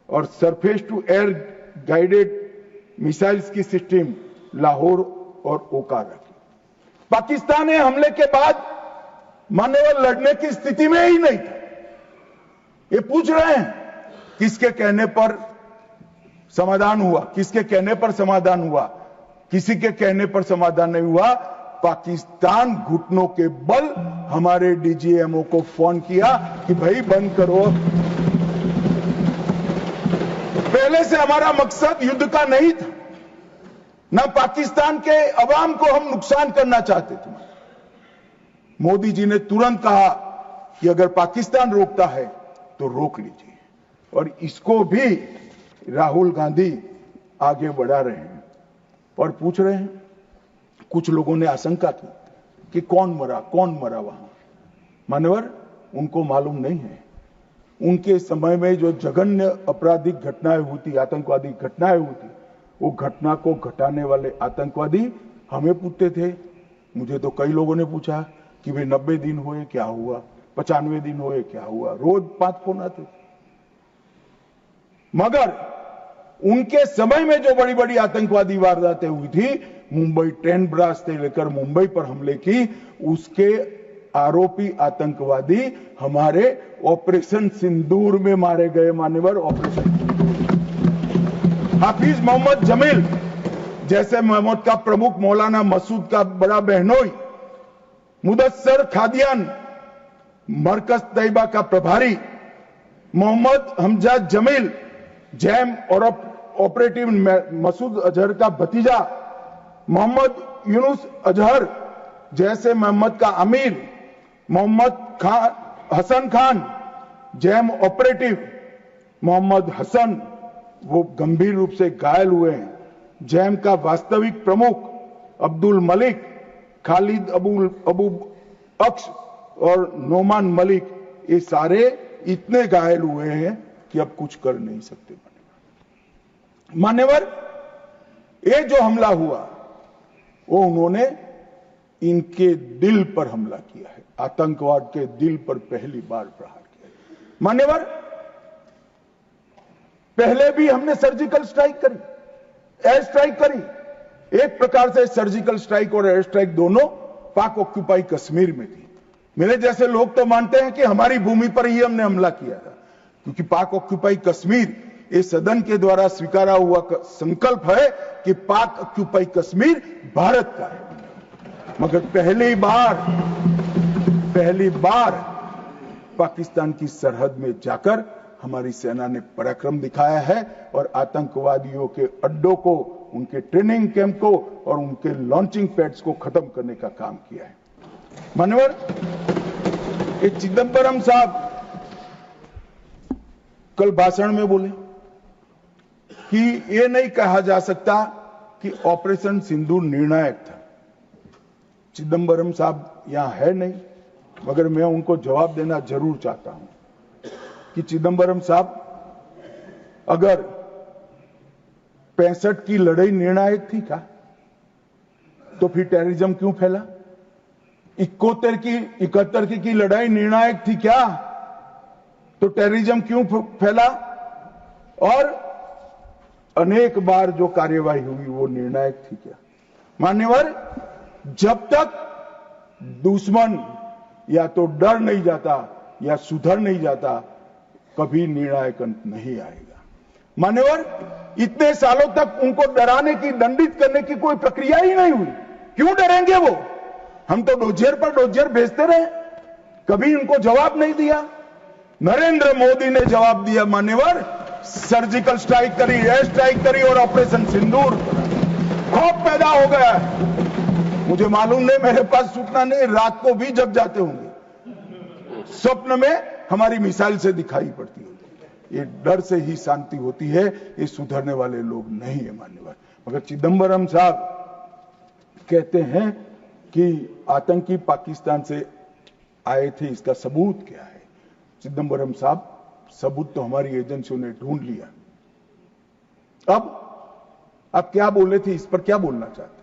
और surface to air guided missiles की सिस्टम लाहौर और ओकारा की। पाकिस्तान ने हमले के बाद मान्यवर लड़ने की स्थिति में ही नहीं था। ये पूछ रहे हैं किसके कहने पर समाधान हुआ, किसके कहने पर समाधान हुआ? किसी के कहने पर समाधान नहीं हुआ। पाकिस्तान घुटनों के बल हमारे डीजीएमओ को फोन किया कि भाई बंद करो। पहले से हमारा मकसद युद्ध का नहीं था, ना पाकिस्तान के अवाम को हम नुकसान करना चाहते थे। मोदी जी ने तुरंत कहा कि अगर पाकिस्तान रोकता है तो रोक लीजिए, और इसको भी राहुल गांधी आगे बढ़ा रहे हैं और पूछ रहे हैं। कुछ लोगों ने आशंका की कि कौन मरा वहां। मान्यवर, उनको मालूम नहीं है। उनके समय में जो जघन्य आपराधिक घटनाएं हुई थी, आतंकवादी घटनाएं हुई थी, वो घटना को घटाने वाले आतंकवादी हमें पूछते थे। मुझे तो कई लोगों ने पूछा कि भाई 90 दिन हुए क्या हुआ, 95 दिन हुए क्या हुआ, रोज 5 फोन आते थे। मगर उनके समय में जो बड़ी बड़ी आतंकवादी वारदातें हुई थी, मुंबई ट्रेन ब्लास्ट से लेकर मुंबई पर हमले की, उसके आरोपी आतंकवादी हमारे ऑपरेशन सिंदूर में मारे गए। मान्यवर, ऑपरेशन हाफिज मोहम्मद जमील जैसे मोहम्मद का प्रमुख, मौलाना मसूद का बड़ा बहनोई, मुदस्सर खादियान मरकज तैयबा का प्रभारी, मोहम्मद हमजा जमील जैम और ऑपरेटिव मसूद अजहर का भतीजा, मोहम्मद यूनुस अजहर जैसे मोहम्मद का अमीर, मोहम्मद हसन खान जैम ऑपरेटिव, मोहम्मद हसन वो गंभीर रूप से घायल हुए हैं, जैम का वास्तविक प्रमुख अब्दुल मलिक, खालिद अबू अक्स और नोमान मलिक, ये सारे इतने घायल हुए हैं कि अब कुछ कर नहीं सकते। मान्यवर, ये जो हमला हुआ वो उन्होंने इनके दिल पर हमला किया है, आतंकवाद के दिल पर पहली बार प्रहार किया। मान्यवर, पहले भी हमने सर्जिकल स्ट्राइक करी, एयर स्ट्राइक करी। एक प्रकार से सर्जिकल स्ट्राइक और एयर स्ट्राइक दोनों पाक ऑक्यूपाई कश्मीर में थी। मेरे जैसे लोग तो मानते हैं कि हमारी भूमि पर ही हमने हमला किया था, क्योंकि पाक ऑक्यूपाई कश्मीर इस सदन के द्वारा स्वीकारा हुआ संकल्प है कि पाक ऑक्यूपाई कश्मीर भारत का है। मगर पहली बार पाकिस्तान की सरहद में जाकर हमारी सेना ने पराक्रम दिखाया है और आतंकवादियों के अड्डों को, उनके ट्रेनिंग कैंप को और उनके लॉन्चिंग पैड्स को खत्म करने का काम किया है। मान्यवर, ये चिदंबरम साहब कल भाषण में बोले कि ये नहीं कहा जा सकता कि ऑपरेशन सिंदूर निर्णायक था। चिदंबरम साहब यहां है नहीं, मगर मैं उनको जवाब देना जरूर चाहता हूं कि चिदंबरम साहब, अगर 65 की लड़ाई निर्णायक थी क्या, तो फिर टेररिज्म क्यों फैला? 71 की लड़ाई निर्णायक थी क्या, तो टेररिज्म क्यों फैला? और अनेक बार जो कार्यवाही हुई वो निर्णायक थी क्या? मान्यवर, जब तक दुश्मन या तो डर नहीं जाता या सुधर नहीं जाता, कभी निर्णायक अंत नहीं आएगा। मान्यवर, इतने सालों तक उनको डराने की, दंडित करने की कोई प्रक्रिया ही नहीं हुई। क्यों डरेंगे वो? हम तो डोजियर पर डोजियर भेजते रहे, कभी उनको जवाब नहीं दिया। नरेंद्र मोदी ने जवाब दिया। मान्यवर, सर्जिकल स्ट्राइक करी, एयर स्ट्राइक करी और ऑपरेशन सिंदूर, खौफ पैदा हो गया है। मुझे मालूम नहीं, मेरे पास सूचना नहीं, रात को भी जग जाते होंगे, स्वप्न में हमारी मिसाइल से दिखाई पड़ती होगी। ये डर से ही शांति होती है, ये सुधरने वाले लोग नहीं है। मान्यवर, मगर चिदंबरम साहब कहते हैं कि आतंकी पाकिस्तान से आए थे, इसका सबूत क्या है? चिदंबरम साहब, सबूत तो हमारी एजेंसियों ने ढूंढ लिया। अब आप क्या बोले थे, इस पर क्या बोलना चाहते?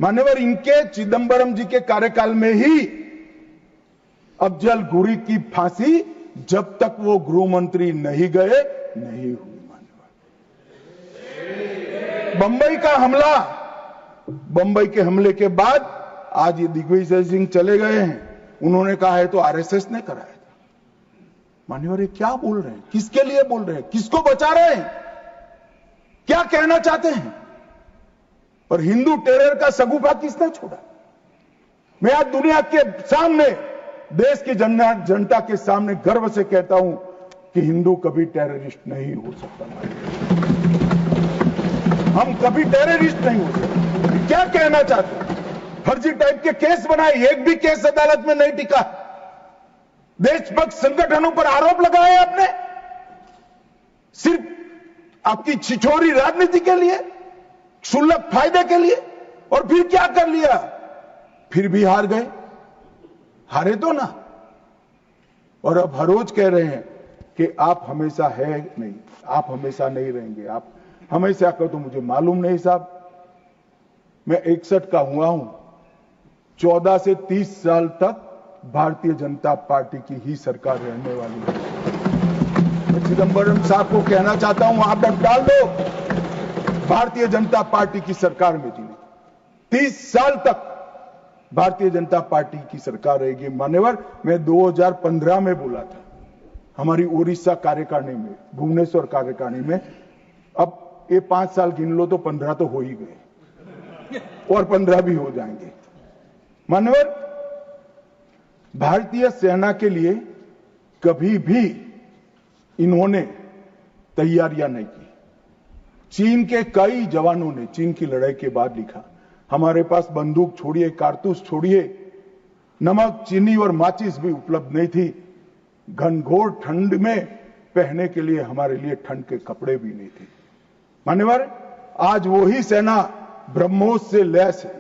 मान्यवर, इनके चिदंबरम जी के कार्यकाल में ही अफजल गुरी की फांसी जब तक वो गृह मंत्री नहीं गए नहीं हुई। बंबई का हमला, बंबई के हमले के बाद आज ये दिग्विजय सिंह चले गए हैं, उन्होंने कहा है तो आरएसएस ने कराया था। मान्यवर, ये क्या बोल रहे हैं? किसके लिए बोल रहे हैं? किसको बचा रहे हैं? क्या कहना चाहते हैं? और हिंदू टेरर का सगुफा किसने छोड़ा? मैं आज दुनिया के सामने, देश की जनता के सामने गर्व से कहता हूं कि हिंदू कभी टेररिस्ट नहीं हो सकता। हम कभी टेररिस्ट नहीं हो सकते। क्या कहना चाहते हैं? फर्जी टाइप के केस बनाए, एक भी केस अदालत में नहीं टिका। देशभक्त संगठनों पर आरोप लगाए आपने, सिर्फ आपकी छिछोरी राजनीति के लिए, क्षुल्लक फायदे के लिए। और फिर क्या कर लिया? फिर भी हार गए। हारे तो ना। और अब हर रोज कह रहे हैं कि आप हमेशा है नहीं, आप हमेशा नहीं रहेंगे, आप हमेशा कहो तो मुझे मालूम नहीं साहब। मैं 61 का हुआ हूं, 14 से 30 साल तक भारतीय जनता पार्टी की ही सरकार रहने वाली है। मैं चिदंबरम साहब को कहना चाहता हूं, आप डाल दो भारतीय जनता पार्टी की सरकार में जीने। 30 साल तक भारतीय जनता पार्टी की सरकार रहेगी। मान्यवर, मैं 2015 में बोला था हमारी उड़ीसा कार्यकारिणी में, भुवनेश्वर कार्यकारिणी में। अब ये 5 साल गिन लो तो 15 तो हो ही गए, और 15 भी हो जाएंगे। मान्यवर, भारतीय सेना के लिए कभी भी इन्होंने तैयारियां नहीं की। चीन के कई जवानों ने चीन की लड़ाई के बाद लिखा, हमारे पास बंदूक छोड़िए, कारतूस छोड़िए, नमक, चीनी और माचिस भी उपलब्ध नहीं थी। घनघोर ठंड में पहनने के लिए हमारे लिए ठंड के कपड़े भी नहीं थे। मान्यवर, आज वही सेना ब्रह्मोस से लैस है,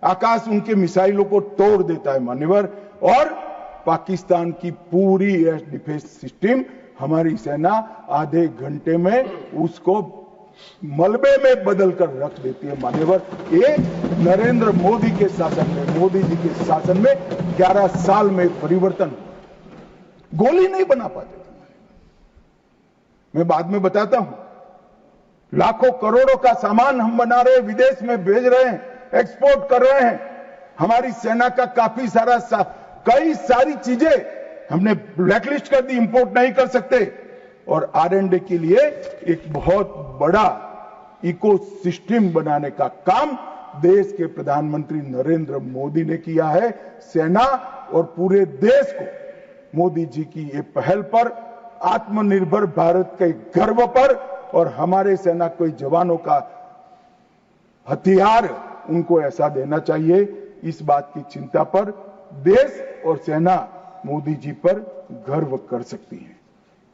आकाश उनके मिसाइलों को तोड़ देता है। मान्यवर, और पाकिस्तान की पूरी एयर डिफेंस सिस्टम हमारी सेना आधे घंटे में उसको मलबे में बदल कर रख देती है। मान्यवर, ये नरेंद्र मोदी के शासन में, मोदी जी के शासन में 11 साल में परिवर्तन। गोली नहीं बना पाते थे। मैं बाद में बताता हूं, लाखों करोड़ों का सामान हम बना रहे हैं, विदेश में भेज रहे हैं, एक्सपोर्ट कर रहे हैं। हमारी सेना का काफी सारा कई सारी चीजें हमने ब्लैकलिस्ट कर दी, इंपोर्ट नहीं कर सकते। और R&D के लिए एक बहुत बड़ा इकोसिस्टम बनाने का काम देश के प्रधानमंत्री नरेंद्र मोदी ने किया है। सेना और पूरे देश को मोदी जी की ये पहल पर, आत्मनिर्भर भारत के गर्व पर, और हमारे सेना के जवानों का हथियार उनको ऐसा देना चाहिए, इस बात की चिंता पर देश और सेना मोदी जी पर गर्व कर सकती है।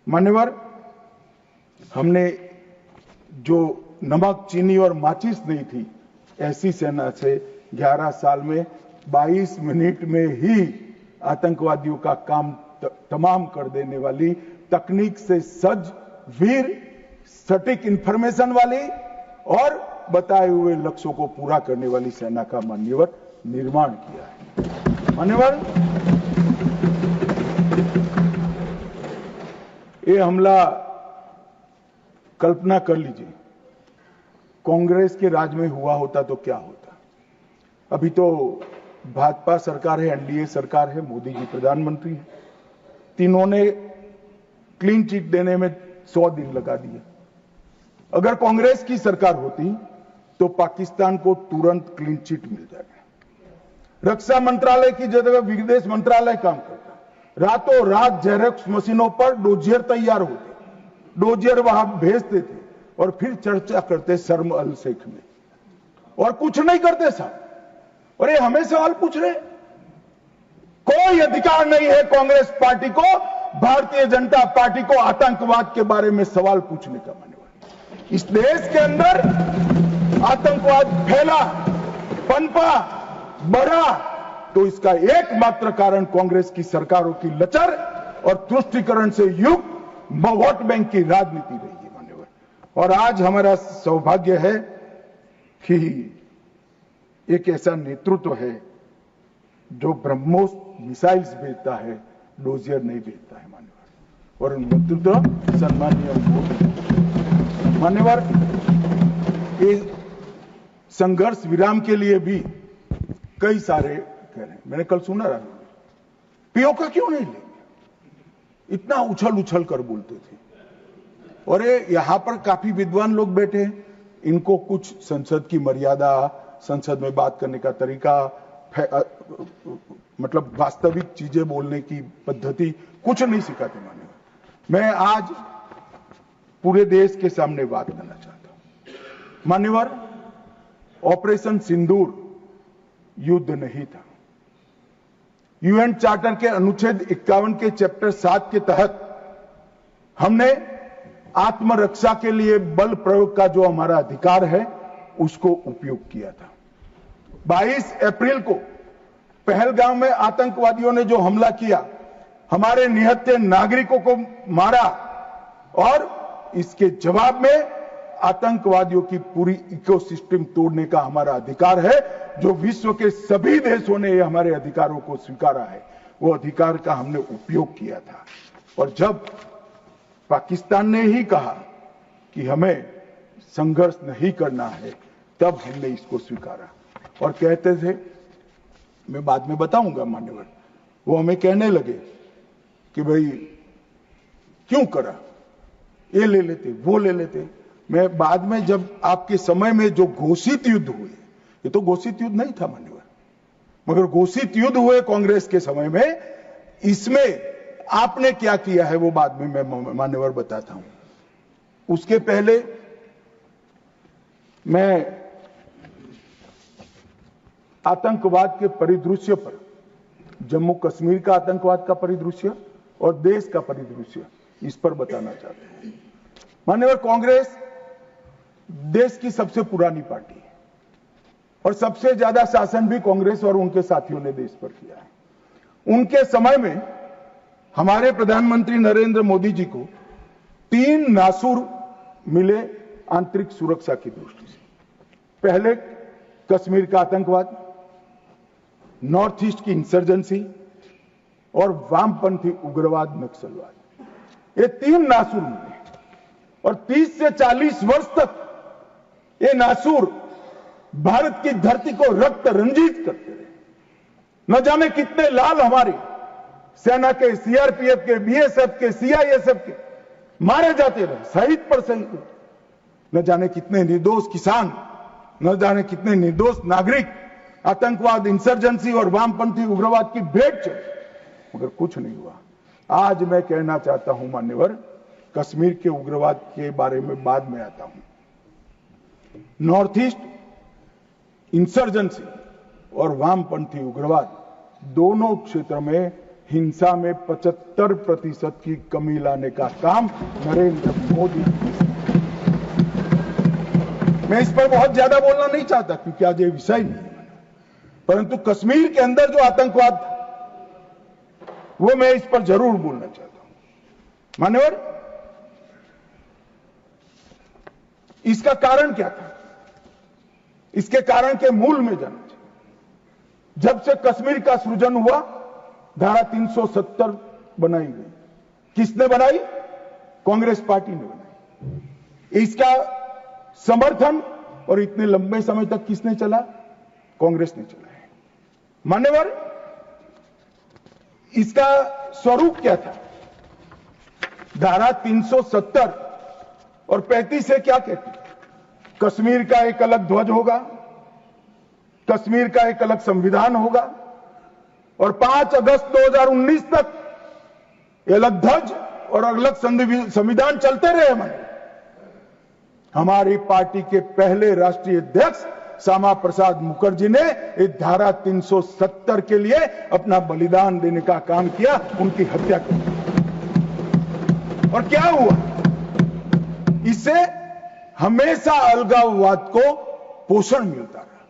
मान्यवर, हमने जो नमक, चीनी और माचिस नहीं थी, ऐसी सेना से 11 साल में 22 मिनट में ही आतंकवादियों का काम तमाम कर देने वाली, तकनीक से सज्ज, वीर, सटीक इंफॉर्मेशन वाली और बताए हुए लक्ष्यों को पूरा करने वाली सेना का मान्यवर निर्माण किया है। मान्यवर, ये हमला, कल्पना कर लीजिए कांग्रेस के राज में हुआ होता तो क्या होता। अभी तो भाजपा सरकार है, एनडीए सरकार है, मोदी जी प्रधानमंत्री है, तीनों ने क्लीन चिट देने में 100 दिन लगा दिए। अगर कांग्रेस की सरकार होती तो पाकिस्तान को तुरंत क्लीन चिट मिल जाएगा। रक्षा मंत्रालय की जगह विदेश मंत्रालय काम करता। रातों रात जेरोक्स मशीनों पर डोजियर तैयार होते, डोजियर वहां भेजते थे और फिर चर्चा करते शर्म अल शेख में, और कुछ नहीं करते साहब। और ये हमें सवाल पूछ रहे, कोई अधिकार नहीं है कांग्रेस पार्टी को, भारतीय जनता पार्टी को आतंकवाद के बारे में सवाल पूछने का। मान्यवर, इस देश के अंदर आतंकवाद फैला, पनपा, बढ़ा, तो इसका एकमात्र कारण कांग्रेस की सरकारों की लचर और तुष्टीकरण से युक्त वोट बैंक की राजनीति रही है। मान्यवर, और आज हमारा सौभाग्य है कि एक ऐसा नेतृत्व है जो ब्रह्मोस मिसाइल्स भेजता है, डोजियर नहीं भेजता है मान्यवर। और नेतृत्व सम्मानीय मोदी। मान्यवर, ये संघर्ष विराम के लिए भी कई सारे कह रहे हैं। मैंने कल सुना रहा, पीओके क्यों नहीं लेंगे, इतना उछल उछल कर बोलते थे। और यहां पर काफी विद्वान लोग बैठे हैं, इनको कुछ संसद की मर्यादा, संसद में बात करने का तरीका, मतलब वास्तविक चीजें बोलने की पद्धति कुछ नहीं सिखाते मान्यवर। मैं आज पूरे देश के सामने बात करना चाहता हूं मान्यवर। ऑपरेशन सिंदूर युद्ध नहीं था। यूएन चार्टर के अनुच्छेद 51 के चैप्टर 7 के तहत हमने आत्मरक्षा के लिए बल प्रयोग का जो हमारा अधिकार है उसको उपयोग किया था। 22 अप्रैल को पहलगाम में आतंकवादियों ने जो हमला किया, हमारे निहत्थे नागरिकों को मारा, और इसके जवाब में आतंकवादियों की पूरी इकोसिस्टम तोड़ने का हमारा अधिकार है। जो विश्व के सभी देशों ने हमारे अधिकारों को स्वीकारा है, वो अधिकार का हमने उपयोग किया था। और जब पाकिस्तान ने ही कहा कि हमें संघर्ष नहीं करना है, तब हमने इसको स्वीकारा। और कहते थे, मैं बाद में बताऊंगा मान्यवर, वो हमें कहने लगे कि भाई क्यों करा, ये ले लेते वो ले लेते। मैं बाद में जब आपके समय में जो घोषित युद्ध हुए, ये तो घोषित युद्ध नहीं था मान्यवर, मगर घोषित युद्ध हुए कांग्रेस के समय में, इसमें आपने क्या किया है वो बाद में मैं मान्यवर बताता हूं। उसके पहले मैं आतंकवाद के परिदृश्य पर, जम्मू कश्मीर का आतंकवाद का परिदृश्य और देश का परिदृश्य, इस पर बताना चाहता हूं मान्यवर। कांग्रेस देश की सबसे पुरानी पार्टी है और सबसे ज्यादा शासन भी कांग्रेस और उनके साथियों ने देश पर किया है। उनके समय में हमारे प्रधानमंत्री नरेंद्र मोदी जी को 3 नासूर मिले आंतरिक सुरक्षा की दृष्टि से। पहले कश्मीर का आतंकवाद, नॉर्थ ईस्ट की इंसर्जेंसी और वामपंथी उग्रवाद नक्सलवाद, ये 3 नासूर मिले। और 30 से 40 वर्ष तक ये नासूर भारत की धरती को रक्त रंजित करते रहे। न जाने कितने लाल हमारे सेना के, सीआरपीएफ के, बीएसएफ के, सीआईएसएफ के मारे जाते रहे, शहीद पर शहीद। न जाने कितने निर्दोष किसान, न जाने कितने निर्दोष नागरिक आतंकवाद, इंसर्जेंसी और वामपंथी उग्रवाद की भेंट चढ़े, मगर कुछ नहीं हुआ। आज मैं कहना चाहता हूं मान्यवर, कश्मीर के उग्रवाद के बारे में बाद में आता हूं। नॉर्थ ईस्ट इंसर्जेंसी और वामपंथी उग्रवाद दोनों क्षेत्र में हिंसा में 75% की कमी लाने का काम नरेंद्र मोदी। मैं इस पर बहुत ज्यादा बोलना नहीं चाहता क्योंकि आज ये विषय नहीं है, परंतु कश्मीर के अंदर जो आतंकवाद था वो मैं इस पर जरूर बोलना चाहता हूं मान्यवर। इसका कारण क्या था, इसके कारण के मूल में जाना चाहिए। जब से कश्मीर का सृजन हुआ, धारा 370 बनाई गई। किसने बनाई? कांग्रेस पार्टी ने बनाई। इसका समर्थन और इतने लंबे समय तक किसने चला? कांग्रेस ने चला है मान्यवर। इसका स्वरूप क्या था? धारा 370 और 35 से क्या कहती? कश्मीर का एक अलग ध्वज होगा, कश्मीर का एक अलग संविधान होगा, और 5 अगस्त 2019 तक ये अलग ध्वज और अलग संविधान चलते रहे। हमारी पार्टी के पहले राष्ट्रीय अध्यक्ष श्यामा प्रसाद मुखर्जी ने इस धारा 370 के लिए अपना बलिदान देने का काम किया, उनकी हत्या की। और क्या हुआ? इससे हमेशा अलगाववाद को पोषण मिलता रहा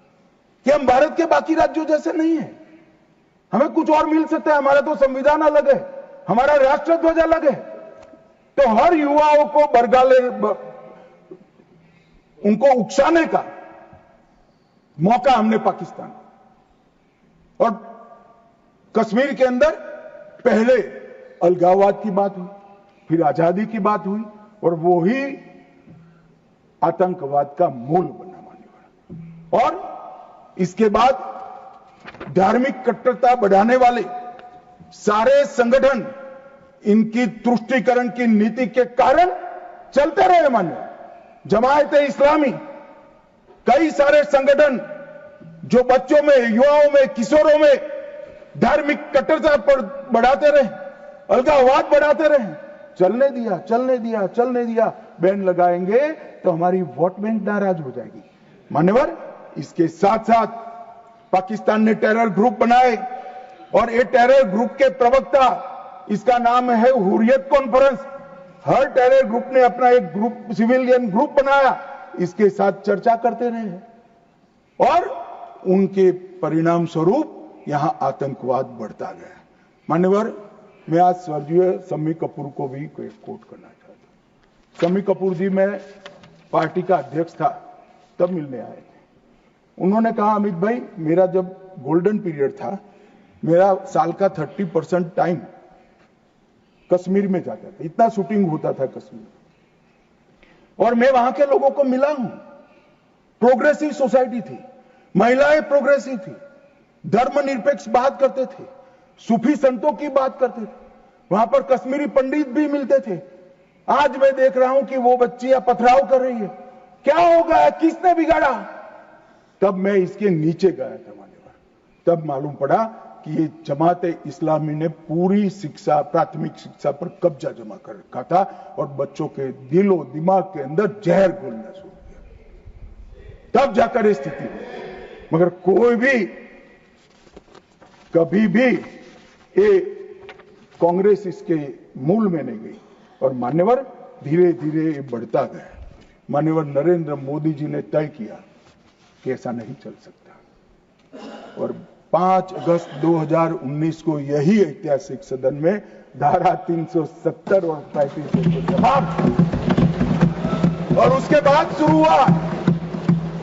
कि हम भारत के बाकी राज्यों जैसे नहीं है, हमें कुछ और मिल सकता है, हमारा तो संविधान अलग है, हमारा राष्ट्रध्वज अलग है। तो हर युवाओं को बरगाले, उनको उकसाने का मौका हमने पाकिस्तान, और कश्मीर के अंदर पहले अलगाववाद की बात हुई, फिर आजादी की बात हुई और वो ही आतंकवाद का मूल बना मान्यवर। और इसके बाद धार्मिक कट्टरता बढ़ाने वाले सारे संगठन इनकी तुष्टीकरण की नीति के कारण चलते रहे मान्यवर। जमायत-ए इस्लामी, कई सारे संगठन जो बच्चों में, युवाओं में, किशोरों में धार्मिक कट्टरता पर बढ़ाते रहे, अलगाववाद बढ़ाते रहे, चलने दिया। बैन लगाएंगे तो हमारी वोट बैंक नाराज हो जाएगी मान्यवर। इसके साथ साथ पाकिस्तान ने टेरर ग्रुप बनाए और ये टेरर ग्रुप के प्रवक्ता, इसका नाम है हुर्रियत कॉन्फ्रेंस। हर टेरर ग्रुप ने अपना एक ग्रुप, सिविलियन ग्रुप बनाया, इसके साथ चर्चा करते रहे और उनके परिणाम स्वरूप यहां आतंकवाद बढ़ता गया मान्यवर। मैं आज स्वर्गीय शम्मी कपूर को भी कोट करना चाहता हूं। शम्मी कपूर जी, मैं पार्टी का अध्यक्ष था तब मिलने आए थे। उन्होंने कहा, अमित भाई, मेरा जब गोल्डन पीरियड था, मेरा साल का 30% टाइम कश्मीर में जाता था, इतना शूटिंग होता था कश्मीर, और मैं वहां के लोगों को मिला हूं। प्रोग्रेसिव सोसाइटी थी, महिलाएं प्रोग्रेसिव थी, धर्मनिरपेक्ष बात करते थे, सूफी संतों की बात करते थे, वहां पर कश्मीरी पंडित भी मिलते थे। आज मैं देख रहा हूं कि वो बच्चियां पथराव कर रही है। क्या हो गया, किसने बिगाड़ा? तब मैं इसके नीचे गया था मान्यवर, तब मालूम पड़ा कि ये जमात-ए इस्लामी ने पूरी शिक्षा, प्राथमिक शिक्षा पर कब्जा जमा कर रखा था और बच्चों के दिलो दिमाग के अंदर जहर घोलना शुरू किया। तब जाकर ये स्थिति हुई। मगर कोई भी कभी भी ये कांग्रेस इसके मूल में नहीं गई और मान्यवर धीरे धीरे ये बढ़ता गया। मान्यवर नरेंद्र मोदी जी ने तय किया कि ऐसा नहीं चल सकता और 5 अगस्त 2019 को यही ऐतिहासिक सदन में धारा 370 और 35 समाप्त, और उसके बाद शुरू हुआ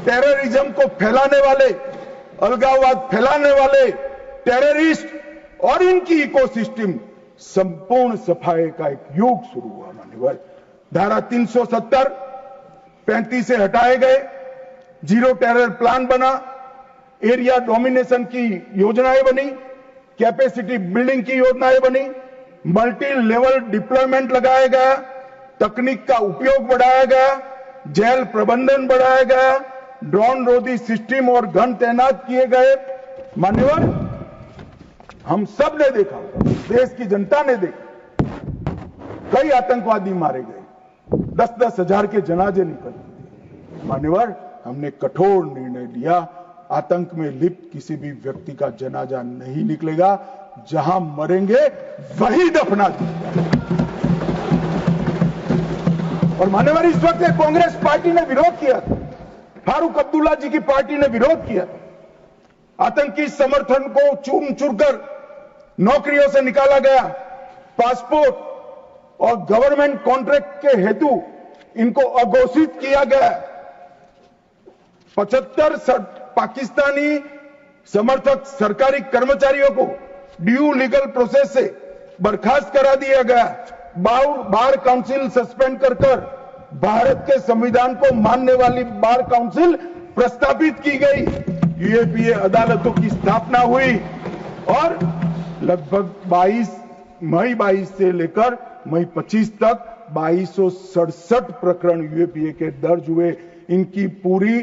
टेररिज्म को फैलाने वाले, अलगाववाद फैलाने वाले टेररिस्ट और इनकी इकोसिस्टम संपूर्ण सफाई का एक युग शुरू हुआ मान्यवर। धारा 370 35 से हटाए गए, जीरो टेरर प्लान बना, एरिया डोमिनेशन की योजनाएं बनी, कैपेसिटी बिल्डिंग की योजनाएं बनी, मल्टी लेवल डिप्लॉयमेंट लगाया गया, तकनीक का उपयोग बढ़ाया गया, जेल प्रबंधन बढ़ाया गया, ड्रोन रोधी सिस्टम और गन तैनात किए गए मान्यवर। हम सब ने देखा, देश की जनता ने देखा, कई आतंकवादी मारे गए, 10-10 हजार के जनाजे निकले मान्यवर। हमने कठोर निर्णय लिया, आतंक में लिप्त किसी भी व्यक्ति का जनाजा नहीं निकलेगा, जहां मरेंगे वही दफना दिया। और मान्यवर, इस वक्त कांग्रेस पार्टी ने विरोध किया था, फारूक अब्दुल्ला जी की पार्टी ने विरोध किया था। आतंकी समर्थन को चून चूर कर नौकरियों से निकाला गया, पासपोर्ट और गवर्नमेंट कॉन्ट्रैक्ट के हेतु इनको अघोषित किया गया। 75 पाकिस्तानी समर्थक सरकारी कर्मचारियों को ड्यू लीगल प्रोसेस से बर्खास्त करा दिया गया। बार काउंसिल सस्पेंड कर भारत के संविधान को मानने वाली बार काउंसिल प्रस्तावित की गई। यूएपीए अदालतों की स्थापना हुई और लगभग मई 22 से लेकर मई 25 तक 2267 प्रकरण यूएपीए के दर्ज हुए। इनकी पूरी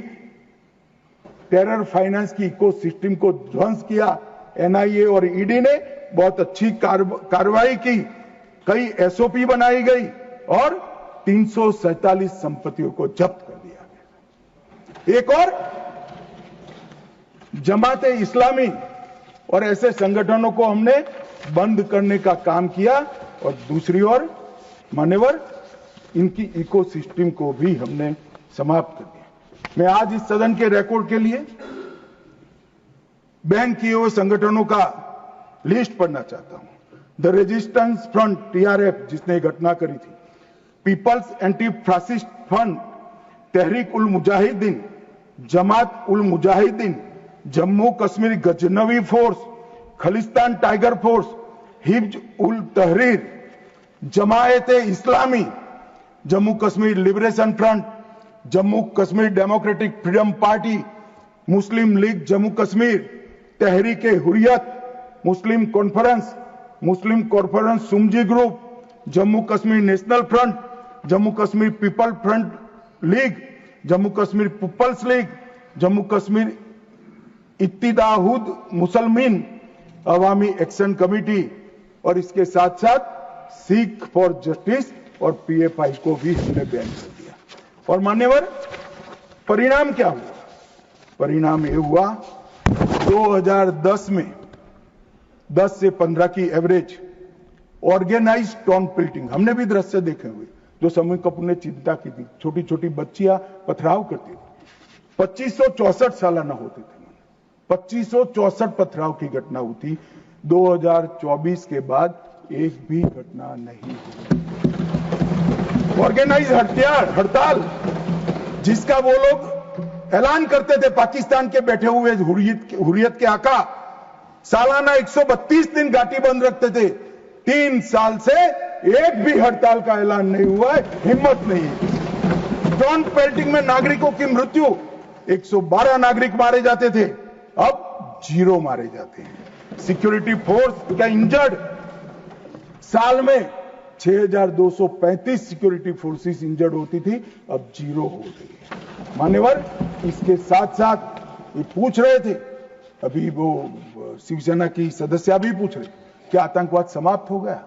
टेरर फाइनेंस की इकोसिस्टम को ध्वंस किया। एनआईए और ईडी ने बहुत अच्छी कार्रवाई की, कई एसओपी बनाई गई और 347 संपत्तियों को जब्त कर दिया गया। एक और जमात-ए इस्लामी और ऐसे संगठनों को हमने बंद करने का काम किया और दूसरी ओर मान्यवर इनकी इकोसिस्टम को भी हमने समाप्त कर दिया। मैं आज इस सदन के रिकॉर्ड के लिए बैन किए हुए संगठनों का लिस्ट पढ़ना चाहता हूं। द रेजिस्टेंस फ्रंट टीआरएफ, जिसने घटना करी थी, people's anti fascist front, Tehreek ul Mujahideen, Jamaat ul Mujahideen, Jammu Kashmir Ghaznavi force, Khalistan tiger force, हिब्ज ut Tahrir, Jamaat Islami, Jammu Kashmir liberation front, Jammu Kashmir democratic freedom party, Muslim league Jammu Kashmir, Tehreek Hurriyat, Muslim conference Sumji group, Jammu Kashmir national front, Jammu Kashmir people front league, Jammu Kashmir people's league, Jammu Kashmir Ittehad Musalman Awami action committee, और इसके साथ साथ सिख फॉर जस्टिस और पीएफआई को भी हमने बैन कर दिया। और मान्यवर, परिणाम क्या हुआ? परिणाम ये हुआ 2010 में 10 से 15 की एवरेज ऑर्गेनाइज टाउन पिल्टिंग, हमने भी दृश्य देखे हुए जो समय कपूर ने चिंता की थी। छोटी छोटी बच्चियां पथराव करती थी, 2564 सालाना होते थे, 2564 पथराव की घटना हुई। 2024 के बाद एक भी घटना नहीं हुई। ऑर्गेनाइज हड़ताल जिसका वो लोग ऐलान करते थे, पाकिस्तान के बैठे हुए हुर्रियत के आका सालाना 132 दिन घाटी बंद रखते थे। 3 साल से एक भी हड़ताल का ऐलान नहीं हुआ है, हिम्मत नहीं है। टाउन पेल्टिंग में नागरिकों की मृत्यु, 112 नागरिक मारे जाते थे, अब 0 मारे जाते हैं। सिक्योरिटी फोर्स का इंजर्ड, साल में 6235 सिक्योरिटी फोर्सेस इंजर्ड होती थी, अब 0 हो गई है। मान्यवर, इसके साथ साथ ये पूछ रहे थे, अभी वो शिवसेना की सदस्य भी पूछ रहे, क्या आतंकवाद समाप्त हो गया?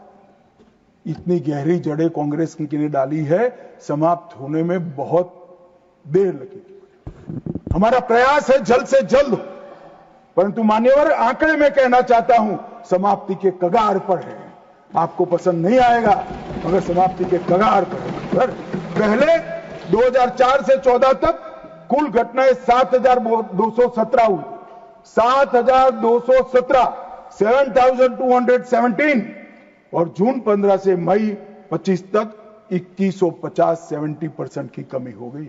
इतनी गहरी जड़ें कांग्रेस की ने डाली है, समाप्त होने में बहुत देर लगेगी। हमारा प्रयास है जल्द से जल्द, परंतु मान्यवर, आंकड़े में कहना चाहता हूं, समाप्ति के कगार पर है। आपको पसंद नहीं आएगा, मगर समाप्ति के कगार पर है। पहले 2004 से 14 तक कुल घटनाएं 7217 हुई, 7217, 7217, और जून 15 से मई 25 तक 2150, 70% की कमी हो गई।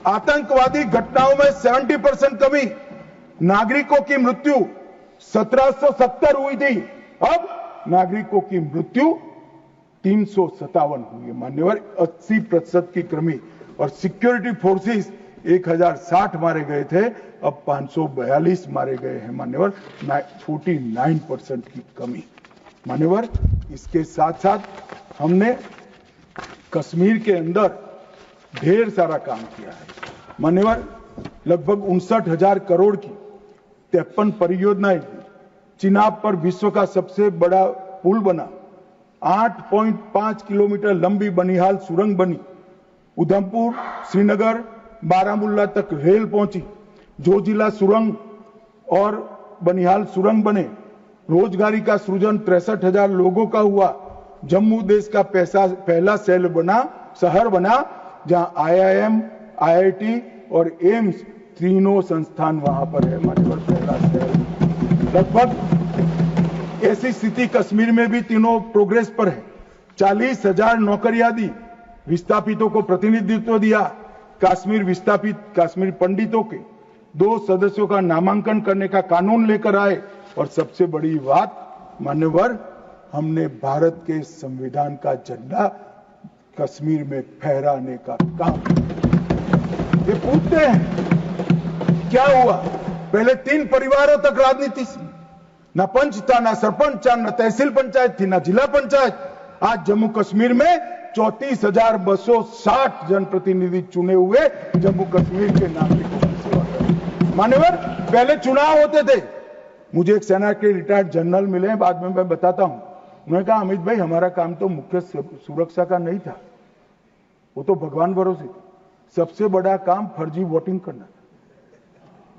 आतंकवादी घटनाओं में 70% कमी, नागरिकों की मृत्यु 1770 हुई थी, अब नागरिकों की मृत्यु 357 हुई है। मान्यवर, 80% की कमी। और सिक्योरिटी फोर्सेस 1060 मारे गए थे, अब 542 मारे गए हैं। मान्यवर, 49% की कमी। मान्यवर, इसके साथ साथ हमने कश्मीर के अंदर ढेर सारा काम किया है। मान्यवर, लगभग 59,000 करोड़ की 53 परियोजनाएं, चिनाब पर विश्व का सबसे बड़ा पुल बना, 8.5 किलोमीटर लंबी बनिहाल सुरंग बनी, उधमपुर, श्रीनगर, बारामुल्ला तक रेल पहुंची, जोजिला सुरंग और बनिहाल सुरंग बने, रोजगारी का सृजन 63,000 लोगों का हुआ, जम्मू देश का पहला शहर बना जहां IIM, IIT और एम्स तीनों संस्थान वहां पर है। मान्यवर, पहला शहर। लगभग ऐसी स्थिति कश्मीर में भी तीनों प्रोग्रेस पर है। 40,000 नौकरियां दी, विस्थापितों को प्रतिनिधित्व दिया, कश्मीर विस्थापित कश्मीर पंडितों के 2 सदस्यों का नामांकन करने का कानून लेकर आए, और सबसे बड़ी बात मान्यवर, हमने भारत के संविधान का झंडा कश्मीर में फहराने का काम। ये पूछते हैं क्या हुआ? पहले 3 परिवारों तक राजनीति, न पंच था, न सरपंच था, न तहसील पंचायत थी, न जिला पंचायत। आज जम्मू कश्मीर में 34,260 जनप्रतिनिधि चुने हुए जम्मू कश्मीर के नागरिकों की सेवा करें। मान्यवर, पहले चुनाव होते थे। मुझे एक सेना के रिटायर्ड जनरल मिले, बाद में मैं बताता हूं। उन्होंने कहा, अमित भाई, हमारा काम तो मुख्य सुरक्षा का नहीं था, वो तो भगवान भरोसे था। सबसे बड़ा काम फर्जी वोटिंग करना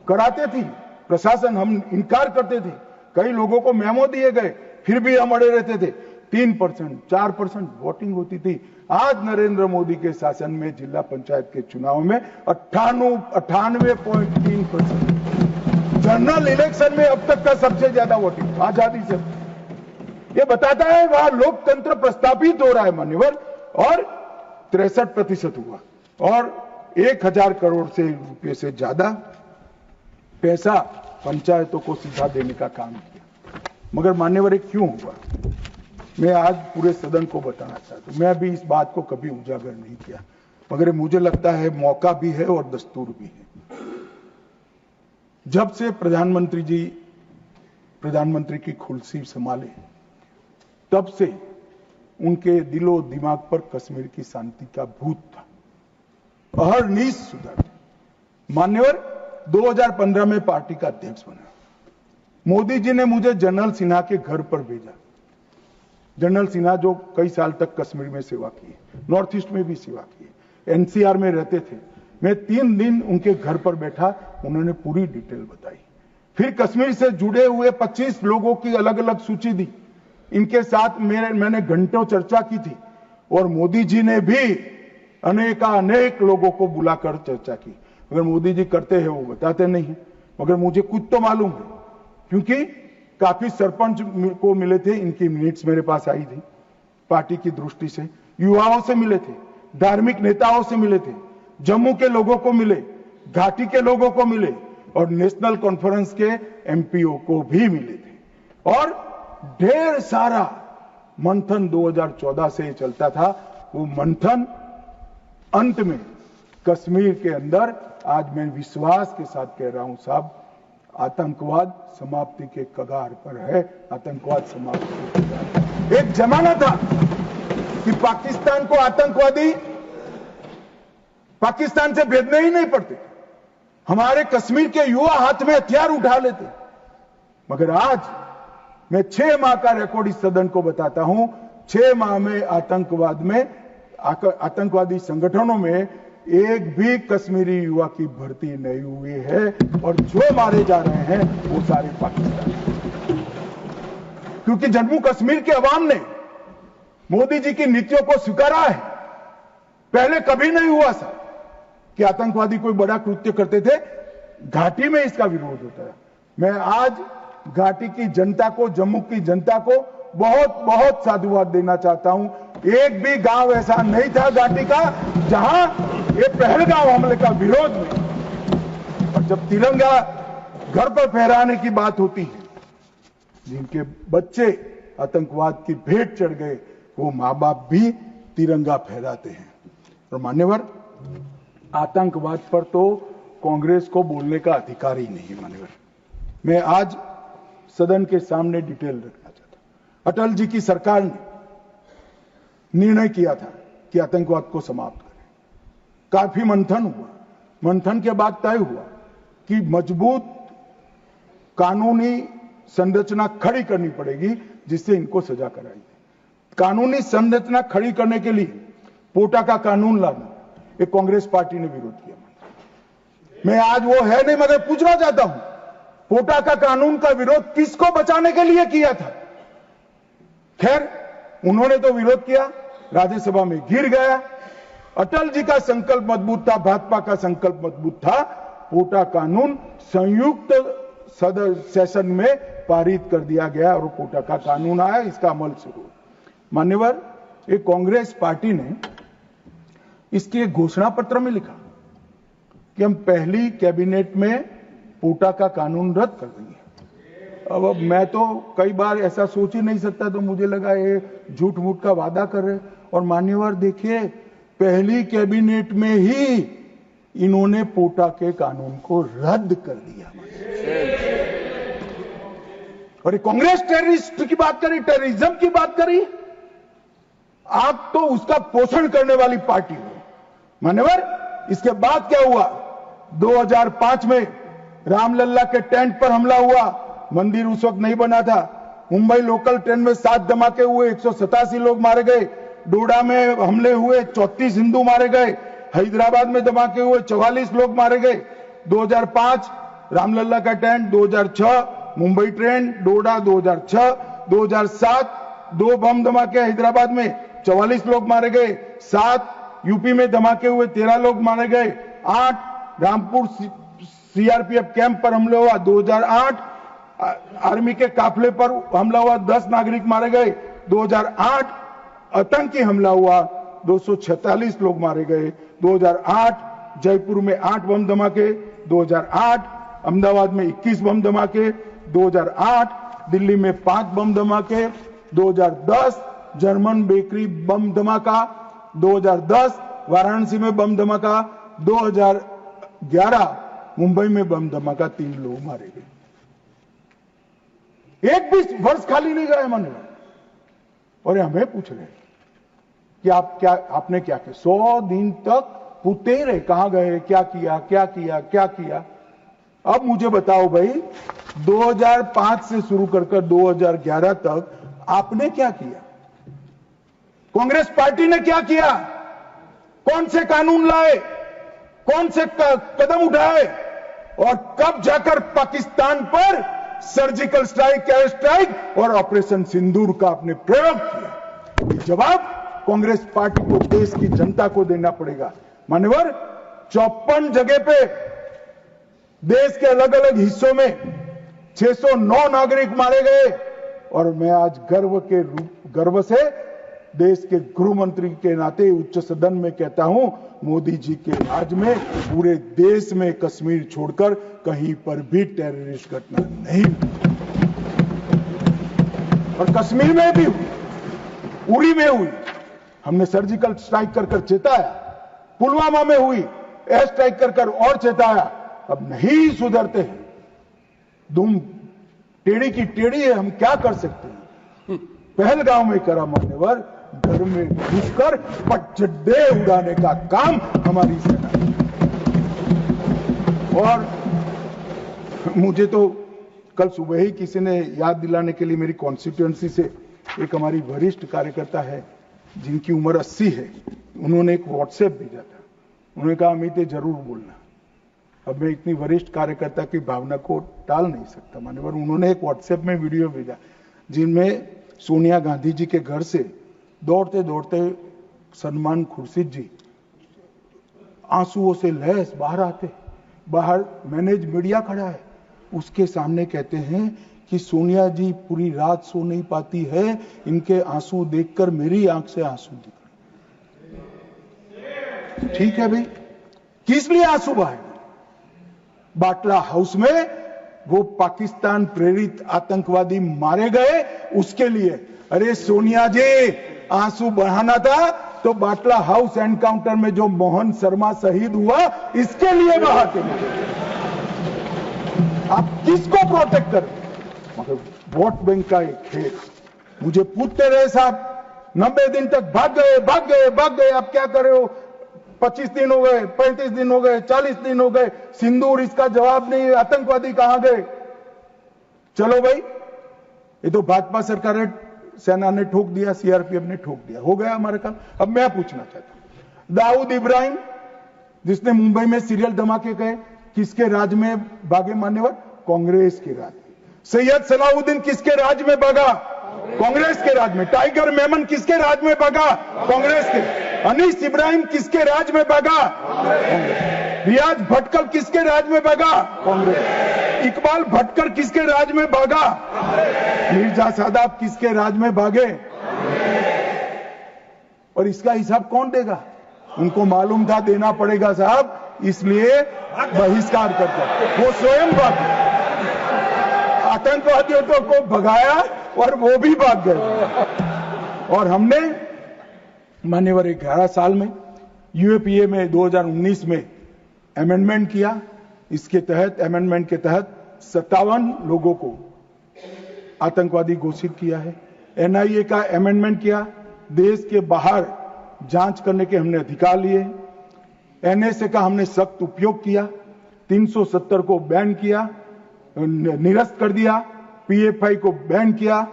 कराते थी प्रशासन, हम इनकार करते थे। कई लोगों को मेमो दिए गए, फिर भी हम अड़े रहते थे। 3%, 4% वोटिंग होती थी। आज नरेंद्र मोदी के शासन में जिला पंचायत के चुनाव में 98.3%। जनरल इलेक्शन में अब तक का सबसे ज्यादा वोटिंग आजादी से। ये बताता है वहां लोकतंत्र प्रस्थापित हो रहा है। मान्यवर, और 63% हुआ, और 1,000 करोड़ से रुपए से ज्यादा पैसा पंचायतों को सीधा देने का काम किया। मगर मान्यवर क्यों हुआ, मैं आज पूरे सदन को बताना चाहता हूं। मैं भी इस बात को कभी उजागर नहीं किया, मगर मुझे लगता है मौका भी है और दस्तूर भी है। जब से प्रधानमंत्री जी प्रधानमंत्री की कुर्सी संभाले, तब से उनके दिलो दिमाग पर कश्मीर की शांति का भूत था, अहरनीश सुधर। मान्यवर 2015 में पार्टी का अध्यक्ष बना। मोदी जी ने मुझे जनरल सिन्हा के घर पर भेजा। जनरल सिन्हा जो कई साल तक कश्मीर में सेवा की, नॉर्थ ईस्ट में भी सेवा की, एनसीआर में रहते थे। मैं 3 दिन उनके घर पर बैठा, उन्होंने पूरी डिटेल बताई। फिर कश्मीर से जुड़े हुए 25 लोगों की अलग अलग सूची दी। इनके साथ मैंने घंटों चर्चा की थी और मोदी जी ने भी अनेक लोगों को बुलाकर चर्चा की। अगर मोदी जी करते हैं वो बताते नहीं, मगर मुझे कुछ तो मालूम है, क्योंकि काफी सरपंच को मिले थे, इनकी मिनट्स मेरे पास आई थी। पार्टी की दृष्टि से युवाओं से मिले थे, धार्मिक नेताओं से मिले थे, जम्मू के लोगों को मिले, घाटी के लोगों को मिले और नेशनल कॉन्फ्रेंस के एमपीओ को भी मिले थे। और ढेर सारा मंथन 2014 से चलता था। वो मंथन अंत में कश्मीर के अंदर, आज मैं विश्वास के साथ कह रहा हूं साहब, आतंकवाद समाप्ति के कगार पर है। आतंकवाद समाप्ति के कगार पर। एक जमाना था कि पाकिस्तान को आतंकवादी पाकिस्तान से भेजने ही नहीं पड़ते, हमारे कश्मीर के युवा हाथ में हथियार उठा लेते। मगर आज मैं 6 माह का रिकॉर्ड इस सदन को बताता हूं। 6 माह में आतंकवादी संगठनों में एक भी कश्मीरी युवा की भर्ती नहीं हुई है और जो मारे जा रहे हैं वो सारे पाकिस्तान, क्योंकि जम्मू कश्मीर के अवाम ने मोदी जी की नीतियों को स्वीकारा है। पहले कभी नहीं हुआ था कि आतंकवादी कोई बड़ा कृत्य करते थे, घाटी में इसका विरोध होता है। मैं आज घाटी की जनता को, जम्मू की जनता को बहुत बहुत साधुवाद देना चाहता हूं। एक भी गांव ऐसा नहीं था घाटी का जहां ये पहलगाम हमले का विरोध नहीं। और जब तिरंगा घर पर फहराने की बात होती है, जिनके बच्चे आतंकवाद की भेंट चढ़ गए, वो मां बाप भी तिरंगा फहराते हैं। और मान्यवर, आतंकवाद पर तो कांग्रेस को बोलने का अधिकार ही नहीं है। मान्यवर, मैं आज सदन के सामने डिटेल रखना चाहता हूं। अटल जी की सरकार ने निर्णय किया था कि आतंकवाद को समाप्त करें। काफी मंथन हुआ। मंथन के बाद तय हुआ कि मजबूत कानूनी संरचना खड़ी करनी पड़ेगी जिससे इनको सजा कराई जाए। कानूनी संरचना खड़ी करने के लिए पोटा का कानून लाना, एक कांग्रेस पार्टी ने विरोध किया। मैं आज वो है नहीं, मगर पूछना चाहता हूं, पोटा का कानून का विरोध किसको बचाने के लिए किया था? खैर, उन्होंने तो विरोध किया, राज्यसभा में गिर गया। अटल जी का संकल्प मजबूत था, भाजपा का संकल्प मजबूत था। पोटा कानून संयुक्त सेशन में पारित कर दिया गया और पोटा का कानून आया, इसका अमल शुरू। मान्यवर, एक कांग्रेस पार्टी ने इसके घोषणा पत्र में लिखा कि हम पहली कैबिनेट में पोटा का कानून रद्द कर देंगे। अब मैं तो कई बार ऐसा सोच ही नहीं सकता, तो मुझे लगा ये झूठ मूठ का वादा कर रहे। और मान्यवर देखिए, पहली कैबिनेट में ही इन्होंने पोटा के कानून को रद्द कर दिया। और कांग्रेस टेररिस्ट की बात करी, टेररिज्म की बात करी, आप तो उसका पोषण करने वाली पार्टी हो। मान्यवर, इसके बाद क्या हुआ? 2005 में रामलल्ला के टेंट पर हमला हुआ। मंदिर उस वक्त नहीं बना था। मुंबई लोकल ट्रेन में 7 धमाके हुए, 187 लोग मारे गए। डोडा में हमले हुए, 34 हिंदू मारे गए। हैदराबाद में धमाके हुए, 44 लोग मारे गए। 2005 रामलल्ला का टेंट, 2006 मुंबई ट्रेन, डोडा 2006, 2007 2 बम धमाके हैदराबाद में, 44 लोग मारे गए। 7 यूपी में धमाके हुए, 13 लोग मारे गए। 8 रामपुर सीआरपीएफ कैंप पर हमला हुआ। 2008 आर्मी के काफिले पर हमला हुआ, 10 नागरिक मारे गए। 2008 आतंकी हमला हुआ, 246 लोग मारे गए। 2008 जयपुर में 8 बम धमाके। 2008 अहमदाबाद में 21 बम धमाके, 2008 दिल्ली में 5 बम धमाके, 2010 जर्मन बेकरी बम धमाका, 2010 वाराणसी में बम धमाका, 2011 मुंबई में बम धमाका, 3 लोग मारे गए। एक भी वर्ष खाली नहीं गया मन में। और हमें पूछ रहे कि आपने क्या किया? 100 दिन तक पूछते ही रहे, कहां गए, क्या किया, क्या किया, क्या किया। अब मुझे बताओ भाई, 2005 से शुरू कर 2011 तक आपने क्या किया? कांग्रेस पार्टी ने क्या किया? कौन से कानून लाए, कौन से कदम उठाए, और कब जाकर पाकिस्तान पर सर्जिकल स्ट्राइक, एयर स्ट्राइक और ऑपरेशन सिंदूर का आपने प्रयोग किया? जवाब कांग्रेस पार्टी को, देश की जनता को देना पड़ेगा। मान्यवर, 54 जगह पे देश के अलग अलग हिस्सों में 609 नागरिक मारे गए। और मैं आज गर्व से देश के गृह मंत्री के नाते उच्च सदन में कहता हूं, मोदी जी के राज में पूरे देश में कश्मीर छोड़कर कहीं पर भी टेररिस्ट घटना नहीं हुई। और कश्मीर में भी हुई, उरी में हुई, हमने सर्जिकल स्ट्राइक कर चेताया। पुलवामा में हुई, एयर स्ट्राइक कर और चेताया। अब नहीं सुधरते हैं, दुम टेढ़ी की टेढ़ी है, हम क्या कर सकते हैं? पहलगांव में करा मान्यवर, घर में घुसकर पटजड्डे उड़ाने का काम हमारी सेना। और मुझे तो कल सुबह ही किसी ने याद दिलाने के लिए, मेरी कॉन्स्टिट्यूएंसी से एक हमारी वरिष्ठ कार्यकर्ता है जिनकी उम्र 80 है, उन्होंने एक व्हाट्सएप भेजा था। उन्होंने कहा, अमित ये जरूर बोलना। अब मैं इतनी वरिष्ठ कार्यकर्ता की भावना को टाल नहीं सकता मान्यवर। उन्होंने एक व्हाट्सएप में वीडियो भेजा जिनमें सोनिया गांधी जी के घर से दौड़ते दौड़ते सलमान खुर्शीद जी आंसुओं से लहस बाहर आते, बाहर मैनेज मीडिया खड़ा है, उसके सामने कहते हैं कि सोनिया जी पूरी रात सो नहीं पाती है, इनके आंसू देखकर मेरी आंख से आंसू दिख रहे। ठीक है भाई, किस लिए आंसू बहाए? बाटला हाउस में वो पाकिस्तान प्रेरित आतंकवादी मारे गए, उसके लिए। अरे सोनिया जी, आंसू बहाना था तो बाटला हाउस एनकाउंटर में जो मोहन शर्मा शहीद हुआ, इसके लिए बहाते। आप किसको प्रोटेक्ट करें? मगर वोट बैंक का एक खेल। मुझे पूछते रहे साहब, 90 दिन तक भाग गए, आप क्या कर रहे हो? 25 दिन हो गए, 35 दिन हो गए, 40 दिन हो गए, सिंदूर इसका जवाब नहीं, आतंकवादी कहां गए? चलो भाई, ये तो भाजपा सरकार है, सेना ने ठोक दिया, सीआरपीएफ ने ठोक दिया, हो गया हमारा काम। अब मैं पूछना चाहता हूं, दाऊद इब्राहिम जिसने मुंबई में सीरियल धमाके गए, किसके राज में भागे मान्यवर? कांग्रेस के राज में। सैयद सलाउद्दीन किसके राज में भागा? कांग्रेस के राज में। टाइगर मेमन किसके राज में भागा? कांग्रेस के। अनीस इब्राहिम किसके राज में भागा? कांग्रेस। रियाज भटकल किसके राज में भागा? कांग्रेस। इकबाल भटकर किसके राज में भागा? मिर्जा सादाब किसके राज में भागे? और इसका हिसाब कौन देगा? उनको मालूम था देना पड़ेगा साहब, इसलिए बहिष्कार करते। वो स्वयं भागे, आतंकवादियों को भगाया और वो भी भाग गए। और हमने मान्यवर 11 साल में यूएपीए में 2019 में अमेंडमेंट किया। इसके तहत, अमेंडमेंट के तहत 57 लोगों को आतंकवादी घोषित किया है। एनआईए का अमेंडमेंट किया, देश के बाहर जांच करने के हमने अधिकार लिए। एनएसए का हमने सख्त उपयोग किया, 370 को बैन किया, निरस्त कर दिया, पीएफआई को बैन किया,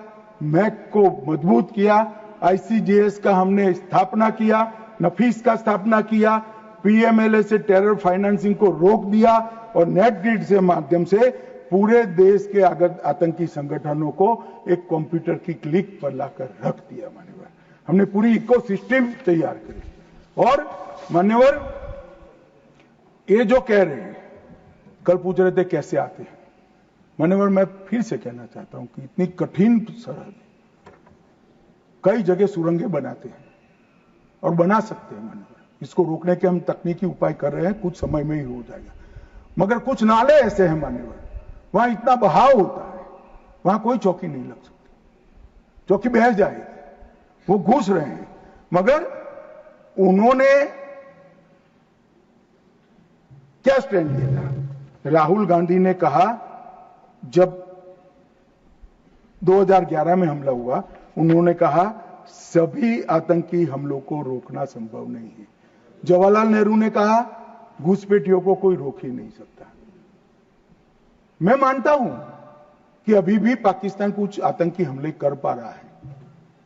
मैक को मजबूत किया, आईसीजेएस का हमने स्थापना किया, नफीस का स्थापना किया, पीएमएलए से टेरर फाइनेंसिंग को रोक दिया और नेट ग्रिड से माध्यम से पूरे देश के आतंकी संगठनों को एक कंप्यूटर की क्लिक पर लाकर रख दिया। मान्यवर, हमने पूरी इकोसिस्टम तैयार करी। और मान्यवर, ये जो कह रहे हैं, कल पूछ रहे थे कैसे आते हैं, मान्यवर मैं फिर से कहना चाहता हूं कि इतनी कठिन सरहद, कई जगह सुरंगें बनाते हैं और बना सकते हैं मान्यवर। इसको रोकने के हम तकनीकी उपाय कर रहे हैं, कुछ समय में ही हो जाएगा। मगर कुछ नाले ऐसे हैं मान्यवर, वहां इतना बहाव होता है, वहां कोई चौकी नहीं लग सकती, चौकी बह जाएगी, वो घुस रहे हैं। मगर उन्होंने क्या स्टैंड लिया था? राहुल गांधी ने कहा, जब 2011 में हमला हुआ, उन्होंने कहा सभी आतंकी हमलों को रोकना संभव नहीं है। जवाहरलाल नेहरू ने कहा घुसपैठियों को कोई रोक ही नहीं सकता। मैं मानता हूं कि अभी भी पाकिस्तान कुछ आतंकी हमले कर पा रहा है,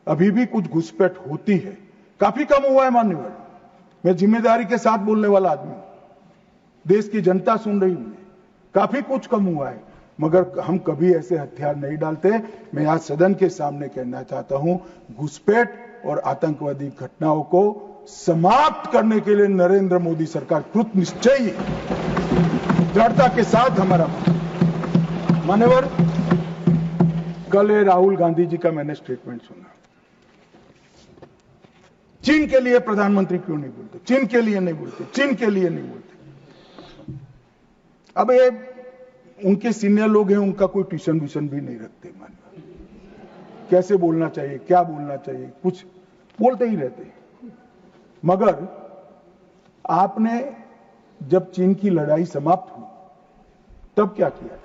अभी भी कुछ घुसपैठ होती है, काफी कम हुआ है मान्यवर। मैं जिम्मेदारी के साथ बोलने वाला आदमी हूं, देश की जनता सुन रही हूं, काफी कुछ कम हुआ है, मगर हम कभी ऐसे हथियार नहीं डालते। मैं आज सदन के सामने कहना चाहता हूं, घुसपैठ और आतंकवादी घटनाओं को समाप्त करने के लिए नरेंद्र मोदी सरकार कृत निश्चयी दृढ़ता के साथ हमारा मान्यवर। कल राहुल गांधी जी का मैंने स्टेटमेंट सुना, चीन के लिए प्रधानमंत्री क्यों नहीं बोलते, चीन के लिए नहीं बोलते, चीन के लिए नहीं बोलते। अब ये उनके सीनियर लोग हैं, उनका कोई ट्यूशन व्यूशन भी नहीं रखते मान्यवर, कैसे बोलना चाहिए, क्या बोलना चाहिए, कुछ बोलते ही रहते हैं। मगर आपने जब चीन की लड़ाई समाप्त हुई तब क्या किया था?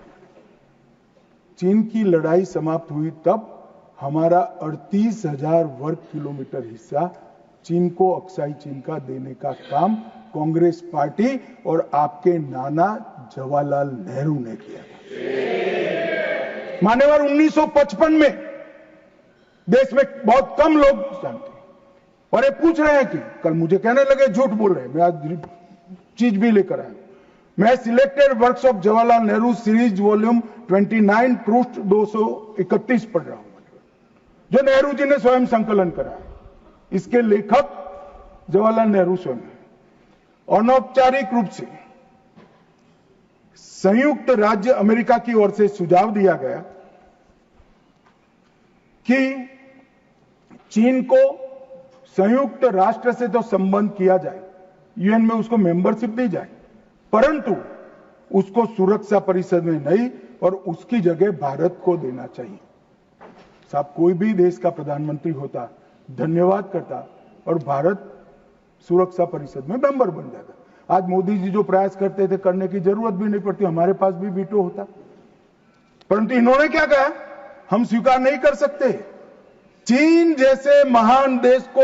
चीन की लड़ाई समाप्त हुई तब हमारा 38,000 वर्ग किलोमीटर हिस्सा चीन को अक्साई चीन का देने का काम कांग्रेस पार्टी और आपके नाना जवाहरलाल नेहरू ने किया था। मान्यवर 1955 में देश में बहुत कम लोग जानते, और ये पूछ रहे हैं कि कल मुझे कहने लगे झूठ बोल रहे हैं, मैं आज चीज भी लेकर आया। मैं selected works of Jawaharlal Nehru series volume 29 पृष्ठ 231 पढ़ रहा हूं, जो नेहरू जी ने स्वयं संकलन करा है। इसके लेखक जवाहरलाल नेहरू स्वयं है। अनौपचारिक रूप से संयुक्त राज्य अमेरिका की ओर से सुझाव दिया गया कि चीन को संयुक्त राष्ट्र से तो संबंध किया जाए, यूएन में उसको मेंबरशिप दी जाए, परंतु उसको सुरक्षा परिषद में नहीं और उसकी जगह भारत को देना चाहिए। साहब, कोई भी देश का प्रधानमंत्री होता, धन्यवाद करता और भारत सुरक्षा परिषद में मेंबर बन जाता। आज मोदी जी जो प्रयास करते थे, करने की जरूरत भी नहीं पड़ती, हमारे पास भी वीटो होता। परंतु इन्होंने क्या कहा, हम स्वीकार नहीं कर सकते। चीन जैसे महान देश को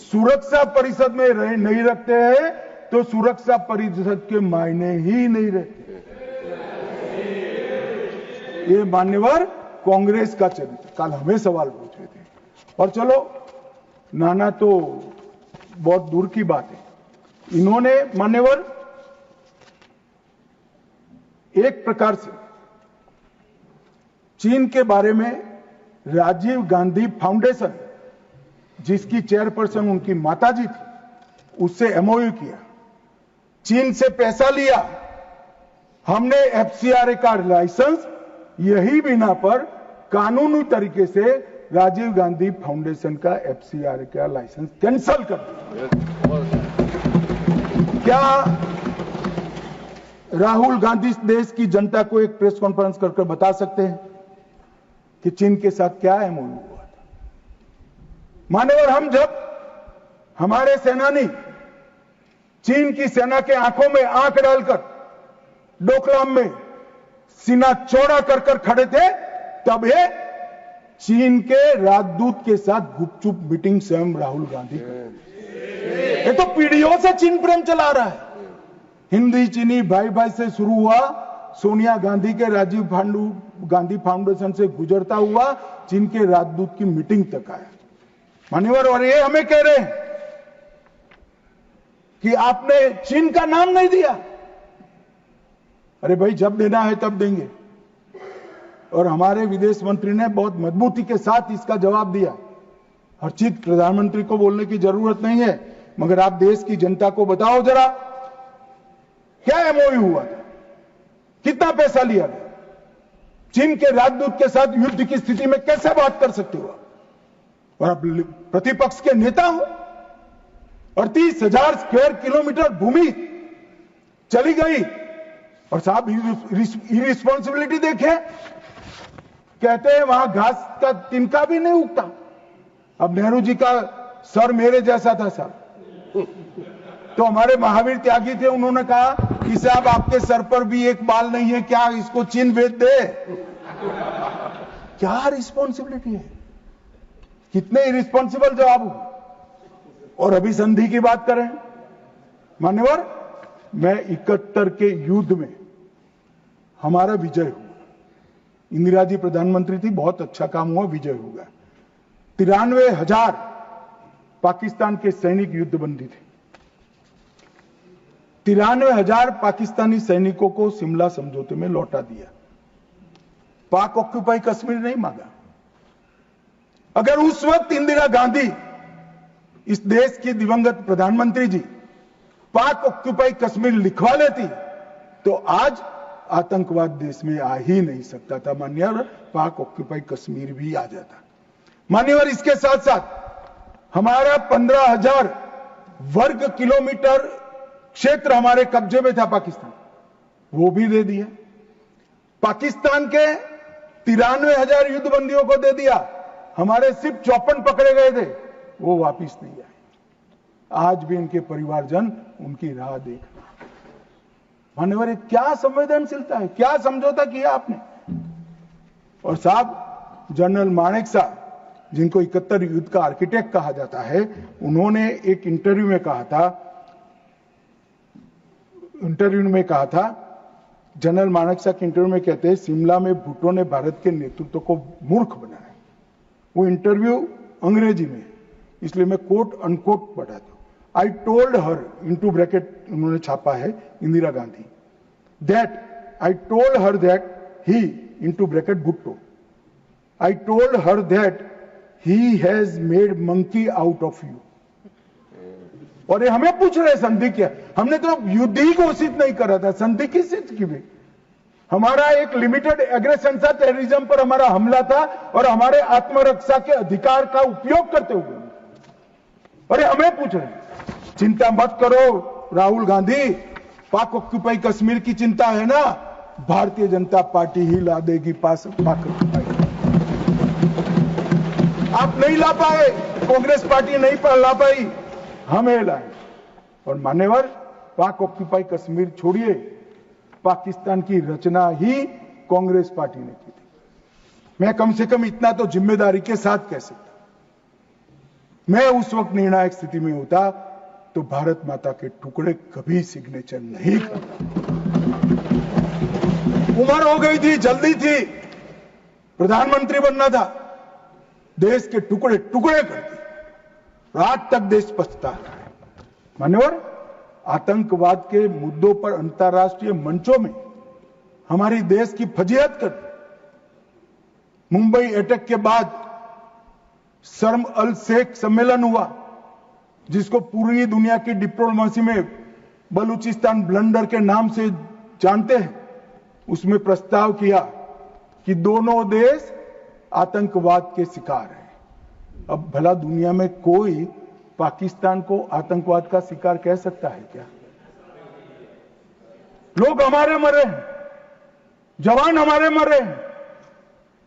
सुरक्षा परिषद में नहीं रखते हैं तो सुरक्षा परिषद के मायने ही नहीं रहते। ये मान्यवर कांग्रेस का चरित्र, कल हमें सवाल पूछे थे। और चलो, नाना तो बहुत दूर की बात है, इन्होंने मान्यवर एक प्रकार से चीन के बारे में राजीव गांधी फाउंडेशन, जिसकी चेयरपर्सन उनकी माताजी थी, उससे एमओयू किया, चीन से पैसा लिया, हमने एफसीआरए का लाइसेंस यही बिना पर कानूनी तरीके से राजीव गांधी फाउंडेशन का एफसीआरए का लाइसेंस कैंसिल कर दिया। क्या राहुल गांधी देश की जनता को एक प्रेस कॉन्फ्रेंस करके बता सकते हैं कि चीन के साथ क्या एमओयू हुआ था? मान्यवर, हम जब हमारे सेनानी चीन की सेना के आंखों में आंख डालकर डोकलाम में सीना चौड़ा कर खड़े थे, तब ये चीन के राजदूत के साथ गुपचुप मीटिंग स्वयं राहुल गांधी करते। ये तो पीढ़ियों से चीन प्रेम चला रहा है। हिंदी चीनी भाई भाई से शुरू हुआ, सोनिया गांधी के राजीव गांधी फाउंडेशन से गुजरता हुआ चीन के राजदूत की मीटिंग तक आया मान्यवर। और ये हमें कह रहे हैं कि आपने चीन का नाम नहीं दिया। अरे भाई, जब देना है तब देंगे। और हमारे विदेश मंत्री ने बहुत मजबूती के साथ इसका जवाब दिया। हर चीज प्रधानमंत्री को बोलने की जरूरत नहीं है, मगर आप देश की जनता को बताओ जरा, क्या एमओयू हुआ था, कितना पैसा लिया गया, चीन के राजदूत के साथ युद्ध की स्थिति में कैसे बात कर सकते हो? और आप प्रतिपक्ष के नेता हो और 30,000 स्क्वायर किलोमीटर भूमि चली गई और साहब इरिस्पॉन्सिबिलिटी देखे, कहते हैं वहां घास का तिनका भी नहीं उगता। अब नेहरू जी का सर मेरे जैसा था साहब, तो हमारे महावीर त्यागी थे, उन्होंने कहा कि साहब आपके सर पर भी एक बाल नहीं है, क्या इसको चीन भेज दे? क्या रिस्पॉन्सिबिलिटी है, कितने इरिस्पॉन्सिबल जवाब हो। और अभी संधि की बात करें मान्यवर, मैं 71 के युद्ध में हमारा विजय हुआ, इंदिरा जी प्रधानमंत्री थी, बहुत अच्छा काम हुआ, विजय हुआ। 93,000 पाकिस्तान के सैनिक युद्धबंदी थे। 93,000 पाकिस्तानी सैनिकों को शिमला समझौते में लौटा दिया। पाक ऑक्यूपाई कश्मीर नहीं मांगा। अगर उस वक्त इंदिरा गांधी, इस देश की दिवंगत प्रधानमंत्री जी, पाक ऑक्यूपाई कश्मीर लिखवा लेती तो आज आतंकवाद देश में आ ही नहीं सकता था मान्यवर, पाक ऑक्यूपाई कश्मीर भी आ जाता मान्यवर। इसके साथ साथ हमारा 15,000 वर्ग किलोमीटर क्षेत्र हमारे कब्जे में था पाकिस्तान, वो भी दे दिया। पाकिस्तान के 93,000 युद्धबंदियों को दे दिया, हमारे सिर्फ 54 पकड़े गए थे, वो वापिस नहीं आए। आज भी इनके परिवारजन उनकी राह देख रहे। मान्यवर, क्या संवेदनशीलता है, क्या समझौता किया आपने। और साहब जनरल मानेक साहब, जिनको 71 युद्ध का आर्किटेक्ट कहा जाता है, उन्होंने एक इंटरव्यू में कहा था, जनरल मानेक साहब के इंटरव्यू में कहते हैं, शिमला में भुट्टो ने भारत के नेतृत्व को मूर्ख बनाया। वो इंटरव्यू अंग्रेजी में, इसलिए मैं कोट अनकोट पढ़ा था। I told her, into bracket उन्होंने छापा है Indira Gandhi, that I told her that he, into bracket Bhutto, I told her that he has made monkey out of you. और ये हमें पूछ रहे संधि क्या, हमने तो युद्ध ही घोषित नहीं करा था, संधि किस चीज की भी। हमारा एक लिमिटेड एग्रेशन था, टेररिज्म पर हमारा हमला था, और हमारे आत्मरक्षा के अधिकार का उपयोग करते हुए, और ये हमें पूछ रहे हैं। चिंता मत करो राहुल गांधी, पाक ऑक्यूपाई कश्मीर की चिंता है ना, भारतीय जनता पार्टी ही ला देगी पाक ऑक्यूपाई। आप नहीं ला पाए, कांग्रेस पार्टी नहीं ला पाई, हमें लाए। और मान्यवर, पाक ऑक्यूपाई कश्मीर छोड़िए, पाकिस्तान की रचना ही कांग्रेस पार्टी ने की थी। मैं कम से कम इतना तो जिम्मेदारी के साथ कह सकता, मैं उस वक्त निर्णायक स्थिति में होता तो भारत माता के टुकड़े कभी सिग्नेचर नहीं करता। उम्र हो गई थी, जल्दी थी, प्रधानमंत्री बनना था, देश के टुकड़े टुकड़े कर दिए, आज तक देश पछता रहा है। मान्यवर, आतंकवाद के मुद्दों पर अंतर्राष्ट्रीय मंचों में हमारी देश की फजीहत कर, मुंबई अटैक के बाद शर्म अल शेख सम्मेलन हुआ, जिसको पूरी दुनिया की डिप्लोमेसी में बलूचिस्तान ब्लंडर के नाम से जानते हैं। उसमें प्रस्ताव किया कि दोनों देश आतंकवाद के शिकार हैं। अब भला दुनिया में कोई पाकिस्तान को आतंकवाद का शिकार कह सकता है क्या? लोग हमारे मरे हैं, जवान हमारे मरे हैं,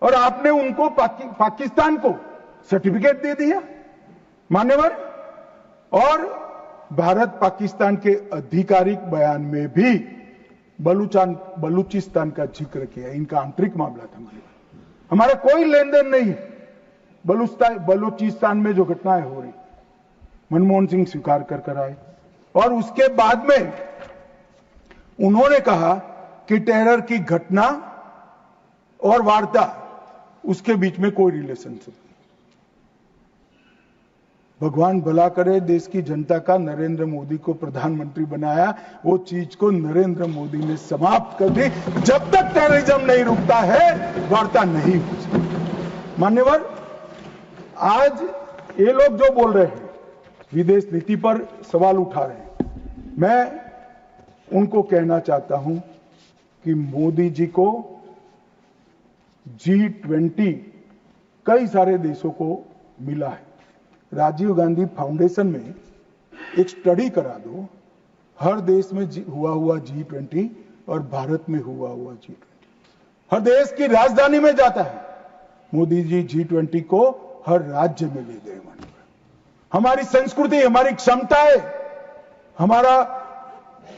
और आपने उनको पाकिस्तान को सर्टिफिकेट दे दिया मान्यवर। और भारत पाकिस्तान के आधिकारिक बयान में भी बलूचिस्तान का जिक्र किया, इनका आंतरिक मामला था मान्यवर, हमारा कोई लेन देन नहीं है। बलूचिस्तान में जो घटनाएं हो रही, मनमोहन सिंह स्वीकार कर आए, और उसके बाद में उन्होंने कहा कि टेरर की घटना और वार्ता, उसके बीच में कोई रिलेशनशिप नहीं। भगवान भला करे, देश की जनता का नरेंद्र मोदी को प्रधानमंत्री बनाया, वो चीज को नरेंद्र मोदी ने समाप्त कर दी। जब तक टेररिज्म नहीं रुकता है, वार्ता नहीं हो सकती। मान्यवर, आज ये लोग जो बोल रहे हैं, विदेश नीति पर सवाल उठा रहे हैं, मैं उनको कहना चाहता हूं कि मोदी जी को G20 कई सारे देशों को मिला है। राजीव गांधी फाउंडेशन में एक स्टडी करा दो, हर देश में हुआ G20 और भारत में हुआ G20। हर देश की राजधानी में जाता है। मोदी जी G20 को हर राज्य में ले गए। हमारी संस्कृति, हमारी क्षमताएं, हमारा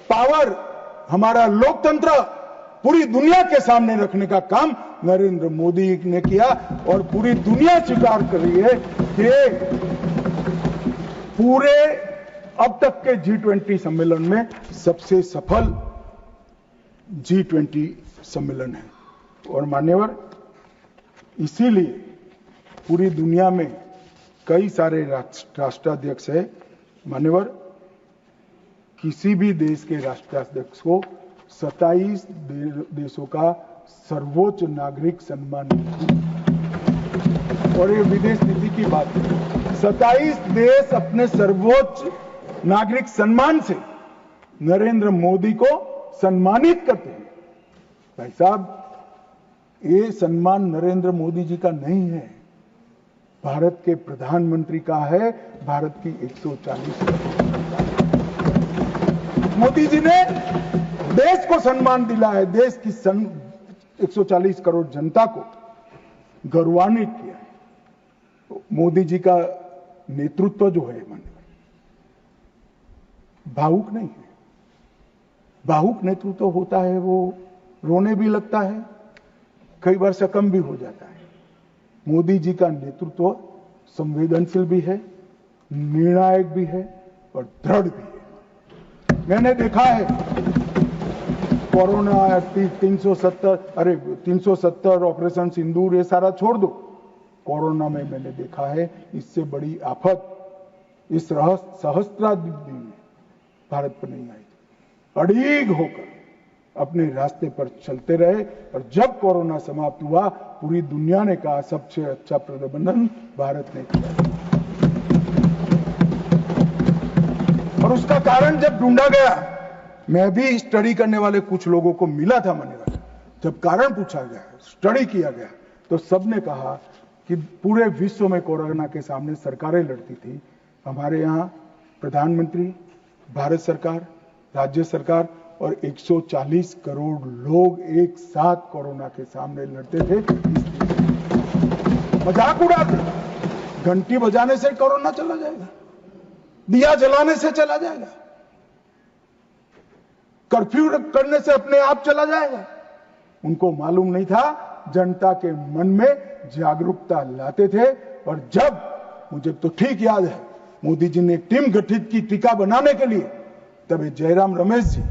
पावर, हमारा लोकतंत्र पूरी दुनिया के सामने रखने का काम नरेंद्र मोदी ने किया और पूरी दुनिया स्वीकार कर रही है कि पूरे अब तक के G20 सम्मेलन में सबसे सफल G20 सम्मेलन है। और मान्यवर, इसीलिए पूरी दुनिया में कई सारे राष्ट्राध्यक्ष है। मान्यवर, किसी भी देश के राष्ट्राध्यक्ष को 27 देशों का सर्वोच्च नागरिक सम्मान और ये विदेश नीति की बात है। 27 देश अपने सर्वोच्च नागरिक सम्मान से नरेंद्र मोदी को सम्मानित करते हैं। भाई साहब, ये सम्मान नरेंद्र मोदी जी का नहीं है, भारत के प्रधानमंत्री का है, भारत की 140 मोदी जी ने देश को सम्मान दिला है, देश की 140 करोड़ जनता को गौरवान्वित किया है। तो मोदी जी का नेतृत्व जो है भावुक नहीं है। भावुक नेतृत्व होता है वो रोने भी लगता है, कई बार शकम भी हो जाता है। मोदी जी का नेतृत्व संवेदनशील भी है, निर्णायक भी है और दृढ़ भी है। मैंने देखा है कोरोना 370 ऑपरेशन सिंदूर ये सारा छोड़ दो, कोरोना में मैंने देखा है इससे बड़ी आफत इस सहस्त्राब्दी में भारत पर नहीं आई। अड़ीग होकर अपने रास्ते पर चलते रहे और जब कोरोना समाप्त हुआ पूरी दुनिया ने कहा सबसे अच्छा प्रबंधन भारत ने किया। और उसका कारण जब ढूंढा गया, मैं भी स्टडी करने वाले कुछ लोगों को मिला था मान्यवर, जब कारण पूछा गया, स्टडी किया गया, तो सबने कहा कि पूरे विश्व में कोरोना के सामने सरकारें लड़ती थी, हमारे यहां प्रधानमंत्री, भारत सरकार, राज्य सरकार और 140 करोड़ लोग एक साथ कोरोना के सामने लड़ते थे। मजाक उड़ाते, घंटी बजाने से कोरोना चला जाएगा, दिया जलाने से चला जाएगा, कर्फ्यू करने से अपने आप चला जाएगा। उनको मालूम नहीं था, जनता के मन में जागरूकता लाते थे। और जब, मुझे तो ठीक याद है, मोदी जी ने टीम गठित की टीका बनाने के लिए, तब जयराम रमेश जी,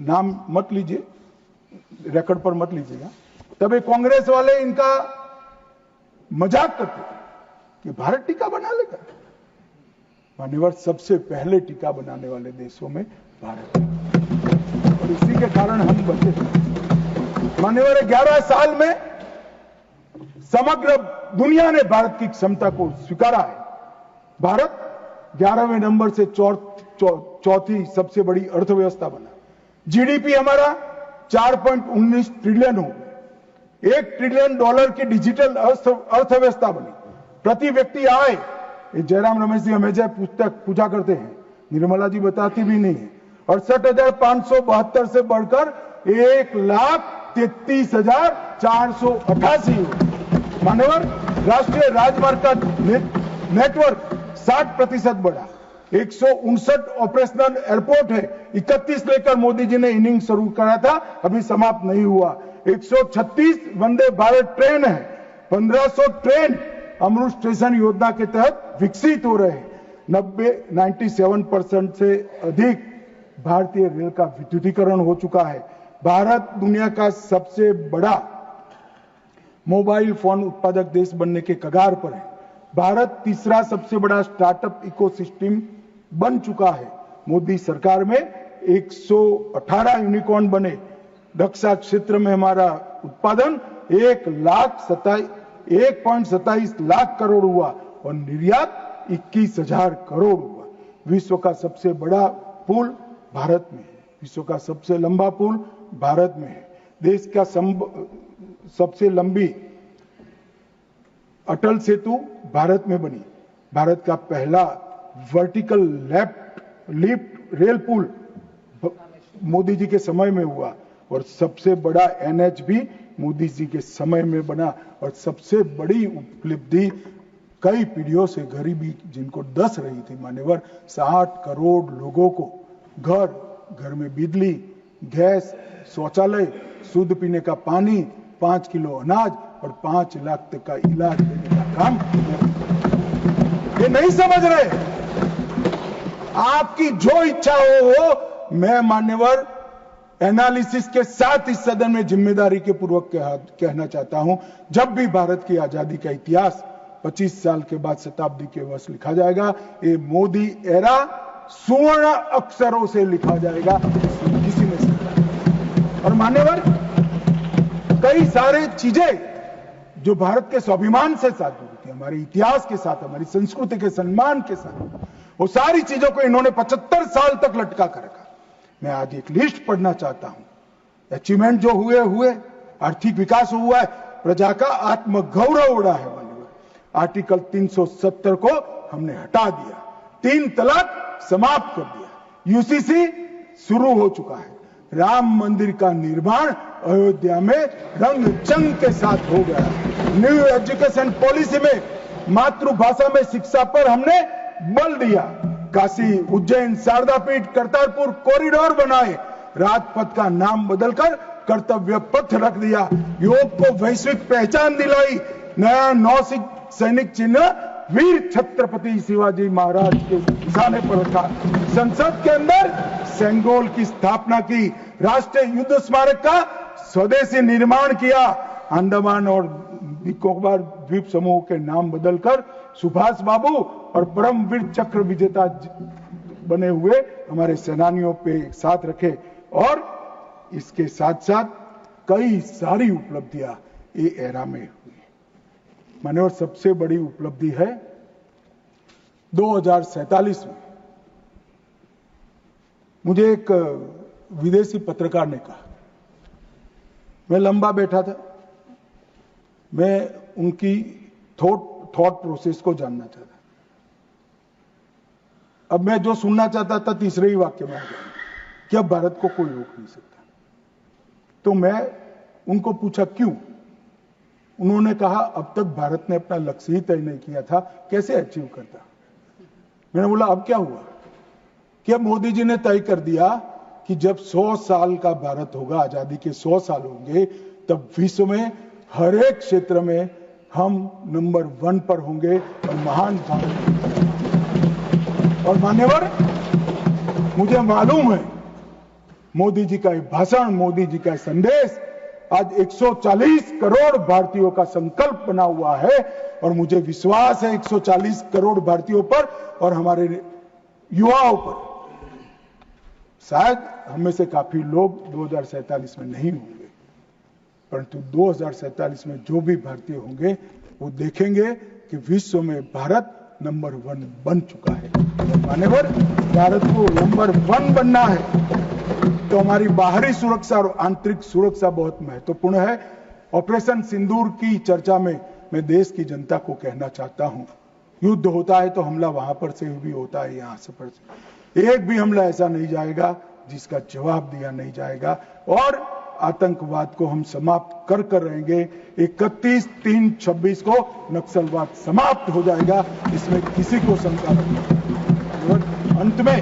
नाम मत लीजिए, रिकॉर्ड पर मत लीजिएगा, तब कांग्रेस वाले इनका मजाक करते कि भारत टीका बना लेगा। मान्यवर, सबसे पहले टीका बनाने वाले देशों में भारत है और इसी के कारण हम बचे थे। मान्यवर, 11 साल में समग्र दुनिया ने भारत की क्षमता को स्वीकारा है। भारत 11वें नंबर से चौथी सबसे बड़ी अर्थव्यवस्था बना। जीडीपी हमारा 4.19 ट्रिलियन हो, $1 ट्रिलियन की डिजिटल अर्थव्यवस्था बनी। प्रति व्यक्ति आय, जयराम रमेश जी हमेशा पूछा करते हैं, निर्मला जी बताती भी नहीं है, 68,572 से बढ़कर 1,33,488 हो। मान्यवर, राष्ट्रीय राजमार्ग का नेटवर्क 60% बढ़ा, 159 ऑपरेशनल एयरपोर्ट है, 31 लेकर मोदी जी ने इनिंग शुरू करा था, अभी समाप्त नहीं हुआ। 136 वंदे भारत ट्रेन है, 1500 ट्रेन अमृत स्टेशन योजना के तहत विकसित हो रहे हैं। 97% से अधिक भारतीय रेल का विद्युतीकरण हो चुका है। भारत दुनिया का सबसे बड़ा मोबाइल फोन उत्पादक देश बनने के कगार पर है। भारत तीसरा सबसे बड़ा स्टार्टअप इकोसिस्टम बन चुका है। मोदी सरकार में 118 यूनिकॉर्न बने। रक्षा क्षेत्र में हमारा उत्पादन 1.27 लाख करोड़ हुआ और निर्यात 21,000 करोड़ हुआ। विश्व का सबसे बड़ा पुल भारत में है, विश्व का सबसे लंबा पुल भारत में है। देश का सबसे लंबी अटल सेतु भारत में बनी। भारत का पहला वर्टिकल लिफ्ट रेल पुल मोदी जी के समय में हुआ, और सबसे बड़ा NH भी मोदी जी के समय में बना, और सबसे बड़ी उपलब्धि कई पीढ़ियों से गरीबी जिनको डस रही थी मान्यवर, 60 करोड़ लोगों को घर में बिजली, गैस, शौचालय, शुद्ध पीने का पानी, 5 किलो अनाज और 5 लाख तक का इलाज देने का काम ये नहीं समझ रहे। आपकी जो इच्छा हो, मैं मान्यवर एनालिसिस के साथ इस सदन में जिम्मेदारी के पूर्वक कहना चाहता हूं, जब भी भारत की आजादी का इतिहास 25 साल के बाद शताब्दी के वर्ष लिखा जाएगा, ये मोदी एरा स्वर्ण अक्षरों से लिखा जाएगा, किसी ने समझा। और मान्यवर कई सारे चीजें जो भारत के स्वाभिमान से साथ जुड़ी थी, हमारे इतिहास के साथ, हमारी संस्कृति के सम्मान के साथ, वो सारी चीजों को इन्होंने 75 साल तक लटका कर रखा। मैं आज एक लिस्ट पढ़ना चाहता हूं। अचीवमेंट जो हुए, आर्थिक विकास हुआ है, प्रजा का आत्मगौरव उड़ा है मान्यवर। आर्टिकल 370 को हमने हटा दिया, 3 तलाक समाप्त कर दिया, UCC शुरू हो चुका है, राम मंदिर का निर्माण अयोध्या में रंग चंग के साथ हो गया। न्यू एजुकेशन पॉलिसी में मातृभाषा में शिक्षा पर हमने बल दिया। काशी, उज्जैन, शारदा पीठ, करतारपुर कॉरिडोर बनाए, राजपथ का नाम बदलकर कर्तव्य पथ रख दिया, योग को वैश्विक पहचान दिलाई, नया सैनिक चिन्ह वीर छत्रपति शिवाजी महाराज के निशाने पर रखा, संसद के अंदर सेंगोल की स्थापना की, राष्ट्रीय युद्ध स्मारक का स्वदेशी निर्माण किया, अंडमान और निकोबार द्वीप समूह के नाम बदलकर सुभाष बाबू और परमवीर चक्र विजेता बने हुए हमारे सेनानियों पे एक साथ रखे। और इसके साथ साथ कई सारी उपलब्धियां ये एरा में हुई। मान्यवर सबसे बड़ी उपलब्धि है 2047 में मुझे एक विदेशी पत्रकार ने कहा, मैं लंबा बैठा था, मैं उनकी थॉट प्रोसेस को जानना चाहता। अब मैं जो सुनना चाहता था तीसरे ही वाक्य में आ गया कि अब भारत को कोई रोक नहीं सकता। तो मैं उनको पूछा क्यों? उन्होंने कहा अब तक भारत ने अपना लक्ष्य ही तय नहीं किया था, कैसे अचीव करता। मैंने बोला अब क्या हुआ कि अब मोदी जी ने तय कर दिया कि जब 100 साल का भारत होगा, आजादी के 100 साल होंगे, तब विश्व में हर एक क्षेत्र में हम नंबर 1 पर होंगे और महान भारत। और मान्यवर मुझे मालूम है मोदी जी का ये भाषण, मोदी जी का संदेश आज 140 करोड़ भारतीयों का संकल्प बना हुआ है, और मुझे विश्वास है 140 करोड़ भारतीयों पर और हमारे युवाओं पर। शायद हमें से काफी लोग 2047 में नहीं होंगे, परंतु 2047 में जो भी भारतीय होंगे वो देखेंगे कि विश्व में भारत नंबर 1 बन चुका है। मान्यवर भारत को नंबर 1 बनना है तो हमारी बाहरी सुरक्षा और आंतरिक सुरक्षा बहुत महत्वपूर्ण है। ऑपरेशन सिंदूर की चर्चा में मैं देश की जनता को कहना चाहता हूं, युद्ध होता है तो हमला वहां पर से भी होता है, यहां से पर से एक भी हमला ऐसा नहीं जाएगा जिसका जवाब दिया नहीं जाएगा, और आतंकवाद को हम समाप्त कर रहेंगे। 31/3/26 को नक्सलवाद समाप्त हो जाएगा, इसमें किसी को शंका नहीं। अंत में